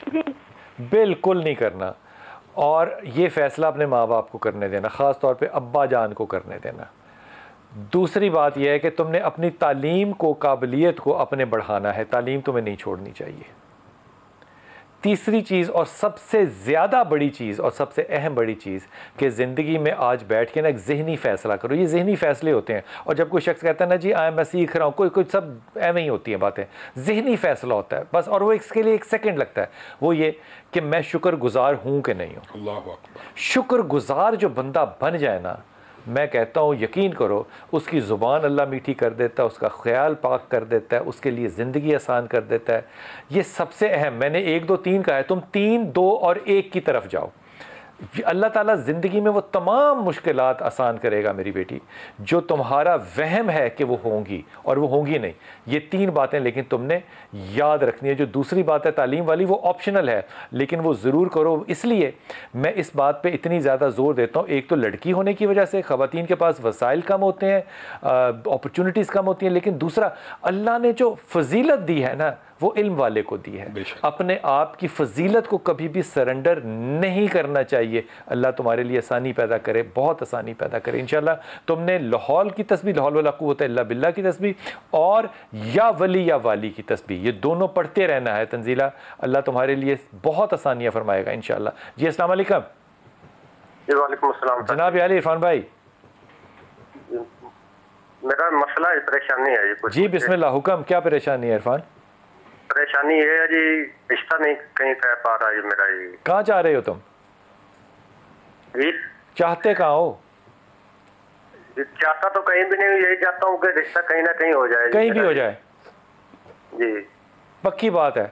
जी। बिल्कुल नहीं करना, और ये फ़ैसला अपने माँ बाप को करने देना, ख़ास तौर पे अब्बा जान को करने देना। दूसरी बात यह है कि तुमने अपनी तालीम को, काबिलियत को अपने बढ़ाना है, तालीम तुम्हें नहीं छोड़नी चाहिए। तीसरी चीज़ और सबसे ज़्यादा बड़ी चीज़ और सबसे अहम बड़ी चीज़ कि ज़िंदगी में आज बैठ के ना एक ज़हनी फ़ैसला करो। ये ज़हनी फ़ैसले होते हैं, और जब कोई शख्स कहता है ना जी मैं सीख रहा हूँ, कोई सब एवं ही होती हैं बातें। ज़हनी फ़ैसला होता है बस, और वो इसके लिए 1 सेकंड लगता है। वो ये कि मैं शुक्रगुज़ार हूँ कि नहीं हूँ। अल्लाह अकबर। शुक्रगुज़ार जो बंदा बन जाए ना, मैं कहता हूँ यकीन करो, उसकी ज़ुबान अल्लाह मीठी कर देता है, उसका ख्याल पाक कर देता है, उसके लिए ज़िंदगी आसान कर देता है। ये सबसे अहम, मैंने 1 2 3 कहा है, तुम 3 2 और 1 की तरफ जाओ। अल्लाह ताला ज़िंदगी में वो तमाम मुश्किलात आसान करेगा मेरी बेटी, जो तुम्हारा वहम है कि वो होंगी और वो होंगी नहीं। ये 3 बातें लेकिन तुमने याद रखनी है। जो दूसरी बात है तालीम वाली, वो ऑप्शनल है, लेकिन वो ज़रूर करो। इसलिए मैं इस बात पे इतनी ज़्यादा ज़ोर देता हूँ। एक तो लड़की होने की वजह से ख़वातीन के पास वसाइल कम होते हैं, अपॉर्चुनिटीज़ कम होती हैं, लेकिन दूसरा अल्लाह ने जो फजीलत दी है ना, वो इल्म वाले को दी है। अपने आप की फजीलत को कभी भी सरेंडर नहीं करना चाहिए। अल्लाह तुम्हारे लिए आसानी पैदा करे, बहुत आसानी पैदा करे इंशाल्लाह। तुमने लाहौल की तस्बीह, लाहौल वला कुव्वत इल्ला बिल्लाह की तस्बीह और या वली या वाली की तस्बीह, ये दोनों पढ़ते रहना है तंजीला। अल्लाह तुम्हारे लिए बहुत आसानियाँ फरमाएगा इंशाल्लाह। जी अस्सलाम वालेकुम। जी वालेकुम अस्सलाम जनाब याली इरफान भाई, मेरा मसला है, परेशानी है जी कुछ। जी बिस्मिल्लाह, हुक्म, क्या परेशानी है इरफान? परेशानी ये है जी, रिश्ता नहीं कहीं कर पा रहा है मेरा। जी कहाँ चाह रहे हो तुम? जी चाहते कहाँ हो? चाहता तो कहीं भी नहीं, यही चाहता हूँ कि रिश्ता कहीं ना कहीं हो जाए, कहीं भी हो जाए। जी पक्की बात है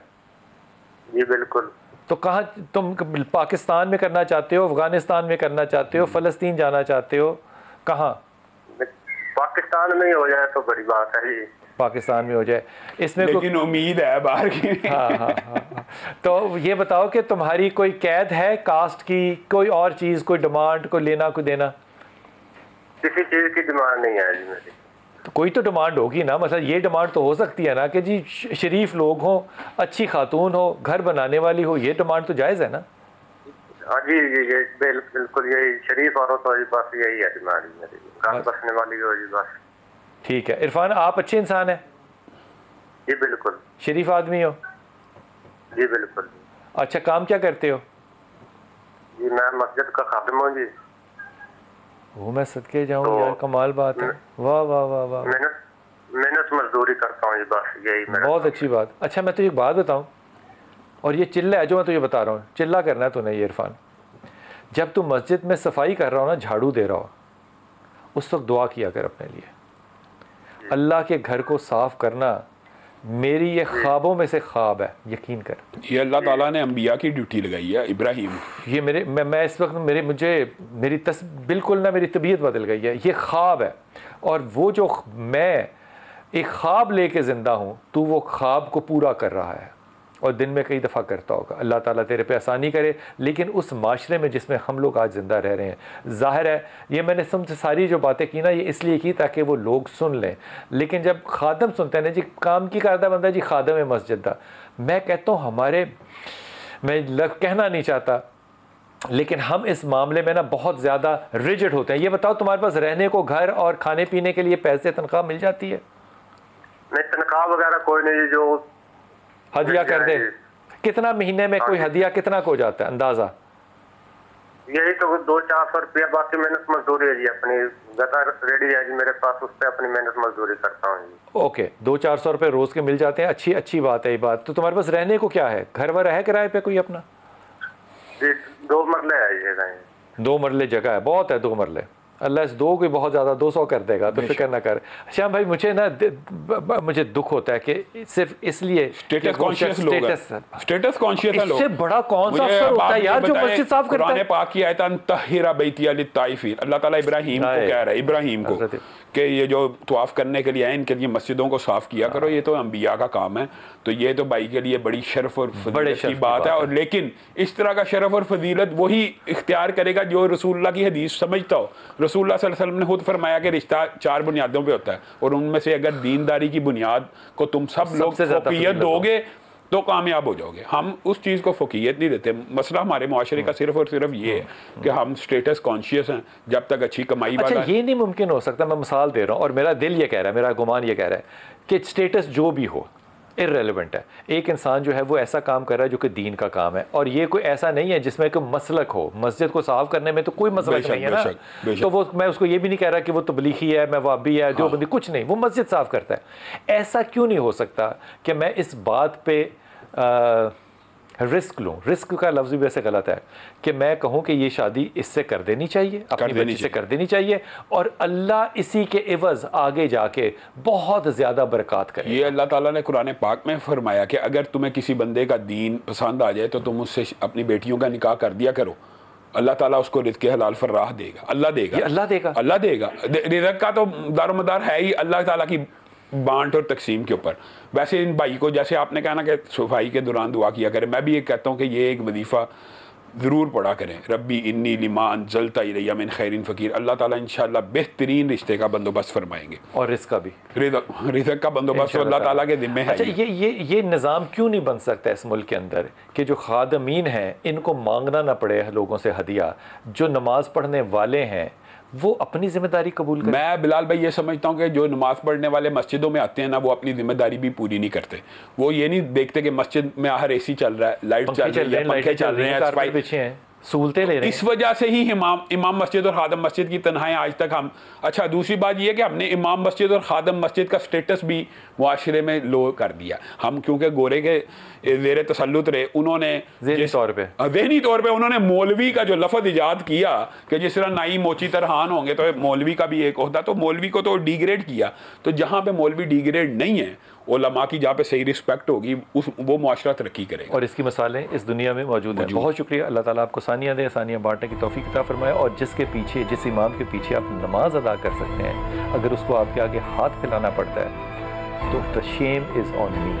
जी बिल्कुल। तो कहाँ तुम, पाकिस्तान में करना चाहते हो, अफगानिस्तान में करना चाहते हो, फ़लस्तीन जाना चाहते हो, कहाँ? पाकिस्तान में ही हो जाए तो बड़ी बात है जी। पाकिस्तान में हो जाए, इसमें लेकिन उम्मीद है बाहर की। हाँ। तो ये बताओ कि तुम्हारी कोई कैद है कास्ट की, कोई और चीज़, कोई डिमांड, कोई लेना कोई देना? किसी चीज़ की डिमांड नहीं है जी मेरी। तो कोई तो डिमांड होगी ना, मतलब ये डिमांड तो हो सकती है ना कि जी शरीफ लोग हों, अच्छी खातून हो, घर बनाने वाली हो, ये डिमांड तो जायज़ है ना? हाँ जी ये बिल्कुल यही, शरीफ औरत हो जी, बस यही है डिमांड मेरी, घर बसने वाली हो जी बस। ठीक है इरफान, आप अच्छे इंसान हैं? जी बिल्कुल। शरीफ आदमी हो? जी बिल्कुल। अच्छा, काम क्या करते हो? जी मैं मस्जिद का खादिम हूँ जी। वो मैं सदके जाऊँ तो यार, कमाल बात है, वाह वाह वाह वाह। मेहनत मजदूरी करता हूँ जी, बस यही मेरा। बहुत अच्छी बात। अच्छा मैं तुझे एक बात बताऊँ, और ये चिल्ला है जो मैं तुझे बता रहा हूँ, चिल्ला करना है तूने ये इरफान। जब तू मस्जिद में सफाई कर रहा हो ना, झाड़ू दे रहा हो, उस वक्त दुआ किया कर अपने लिए, अल्लाह के घर को साफ करना मेरी ये ख्वाबों में से ख्वाब है, यकीन कर। ये अल्लाह ताला ने अंबिया की ड्यूटी लगाई है इब्राहिम। ये मैं इस वक्त मेरी बिल्कुल ना मेरी तबीयत बदल गई है, ये ख्वाब है। और वो जो मैं एक ख्वाब लेके ज़िंदा हूँ, तू वो ख्वाब को पूरा कर रहा है और दिन में कई दफ़ा करता होगा। अल्लाह ताला तेरे पे आसानी करे। लेकिन उस माशरे में जिसमें हम लोग आज ज़िंदा रह रहे हैं, ज़ाहिर है ये मैंने तुमसे सारी जो बातें की ना, ये इसलिए की ताकि वो लोग सुन लें। लेकिन जब खादम सुनते हैं ना जी, काम की करता बंदा जी खादम है मस्जिद का, मैं कहता हूँ मैं कहना नहीं चाहता, लेकिन हम इस मामले में ना बहुत ज़्यादा रिजिड होते हैं। ये बताओ, तुम्हारे पास रहने को घर और खाने पीने के लिए पैसे, तनख्वाह मिल जाती है? नहीं, तनख्वाह वगैरह कोई नहीं, जो हदिया कर दे। कितना महीने में कोई हदिया कितना को जाता है अंदाजा? यही तो 200-400 रुपया, बाकी मेहनत मजदूरी है जी अपनी। गदा रेडी है जी मेरे पास, उस पर अपनी मेहनत मजदूरी करता हूँ जी। ओके, 200-400 रुपये रोज के मिल जाते हैं, अच्छी बात है ये बात। तो तुम्हारे पास रहने को क्या है, घर वर है किराए पे कोई अपना? जी 2 मरले है ये जगह। 2 मरले जगह है, बहुत है 2 मरले। अल्लाह इस 2 को बहुत ज़्यादा 200 कर देगा, तो फिक्र ना कर। श्याम भाई, मुझे दुख होता है कि सिर्फ इसलिए स्टेटस कॉन्शियस लोग हैं, स्टेटस कॉन्शियस लोग। इससे बड़ा कौन सा अफसर होता है यार जो मस्जिद साफ करता है? कुरान पाक की आयत तहिरा बैतिया लित्ताइफीन, अल्लाह ताला इब्राहिम को कह रहा है, इब्राहिम को कि ये जो तवाफ करने के लिए आए, इनके लिए मस्जिदों को साफ किया करो, ये तो अंबिया का काम है। तो ये तो भाई के लिए बड़ी शर्फ और फजीलत की बात है। और लेकिन इस तरह का शर्फ और फजीलत वही इख्तियार करेगा जो रसूलुल्लाह की हदीस समझता हो। रसूलुल्लाह सल्लल्लाहु अलैहि वसल्लम ने खुद फरमाया कि रिश्ता 4 बुनियादों पे होता है, और उनमें से अगर दीनदारी की बुनियाद को तुम सब लोग फोकियत दोगे तो कामयाब हो जाओगे। हम उस चीज़ को फोकियत नहीं देते। मसला हमारे मुआशरे का सिर्फ और सिर्फ ये है कि हम स्टेटस कॉन्शियस हैं। जब तक अच्छी कमाई वाला ये नहीं मुमकिन हो सकता। मैं मिसाल दे रहा हूँ, और मेरा दिल ये कह रहा है, मेरा गुमान ये कह रहा है कि स्टेटस जो भी हो इर्रेलेवेंट है। एक इंसान जो है वो ऐसा काम कर रहा है जो कि दीन का काम है, और ये कोई ऐसा नहीं है जिसमें कोई मसलक हो। मस्जिद को साफ करने में तो कोई मसलक नहीं है ना, तो वो मैं उसको ये भी नहीं कह रहा कि वो तबलीगी है, मैं वाबी है, जो बंदी, कुछ नहीं, वो मस्जिद साफ करता है। ऐसा क्यों नहीं हो सकता कि मैं इस बात पे रिस्क लूँ? रिस्क का लफ्ज़ भी वैसे गलत है कि मैं कहूँ कि ये शादी इससे कर देनी चाहिए, अपनी बच्ची से कर देनी चाहिए, और अल्लाह इसी के एवज़ आगे जाके बहुत ज़्यादा बरकत करे। ये अल्लाह ताला ने कुरान पाक में फरमाया कि अगर तुम्हें किसी बंदे का दीन पसंद आ जाए तो तुम उससे अपनी बेटियों का निकाह कर दिया करो। अल्लाह ताला उसको रिज़्क़ हलाल फर्राह देगा। अल्लाह देगा, अल्लाह देगा। रिज़्क़ का तो दारोमदार है ही अल्लाह ताला की बांट और तकसीम के ऊपर। वैसे इन भाई को, जैसे आपने कहा ना कि सफाई के दौरान दुआ किया करें, मैं भी ये कहता हूँ कि ये एक वजीफ़ा ज़रूर पढ़ा करें, रब्बी इन्नी लिमा अंज़लता इलैया मिन खैरिन फ़कीर। अल्लाह ताला इंशाअल्लाह बेहतरीन रिश्ते का बंदोबस्त फरमाएंगे और रिज़्क़ का भी, रिज़्क़ का बंदोबस्त अल्लाह ताला के ज़िम्मे है। अच्छा, ये निज़ाम क्यों नहीं बन सकता इस मुल्क के अंदर कि जो खादमीन हैं इनको मांगना ना पड़े लोगों से हदिया, जो नमाज पढ़ने वाले हैं वो अपनी जिम्मेदारी कबूल करें? मैं बिलाल भाई ये समझता हूँ कि जो नमाज पढ़ने वाले मस्जिदों में आते हैं ना, वो अपनी जिम्मेदारी भी पूरी नहीं करते। वो ये नहीं देखते कि मस्जिद में हर एसी चल रहा है, लाइट चल रही है, पंखे चल रहे हैं, सहूलतें ले रहे हैं। इस वजह से ही इमाम मस्जिद और खादम मस्जिद की तन्हाई आज तक हम। अच्छा, दूसरी बात यह कि हमने इमाम मस्जिद और खादम मस्जिद का स्टेटस भी मुआशरे में लो कर दिया। हम क्योंकि गोरे के ज़ेरे तसल्लुत रहे, उन्होंने ज़हनी तौर पे उन्होंने मौलवी का जो लफ्ज़ इजाद किया कि जिस तरह नाई मोची तरहान होंगे तो मौलवी का भी एक ओहदा, तो मौलवी को तो डिग्रेड किया। तो जहाँ पे मौलवी डिग्रेड नहीं है, उलमा की जहाँ पे सही रिस्पेक्ट होगी, वो मुआशरा तरक्की करेगा। और इसकी मिसालें इस दुनिया में मौजूद हैं। बहुत शुक्रिया, अल्लाह ताला आपको सानिया दे, सानिया बांटने की तौफीक अता फरमाए। और जिसके पीछे, जिस इमाम के पीछे आप नमाज अदा कर सकते हैं, अगर उसको आपके आगे हाथ फैलाना पड़ता है तो the shame is on me.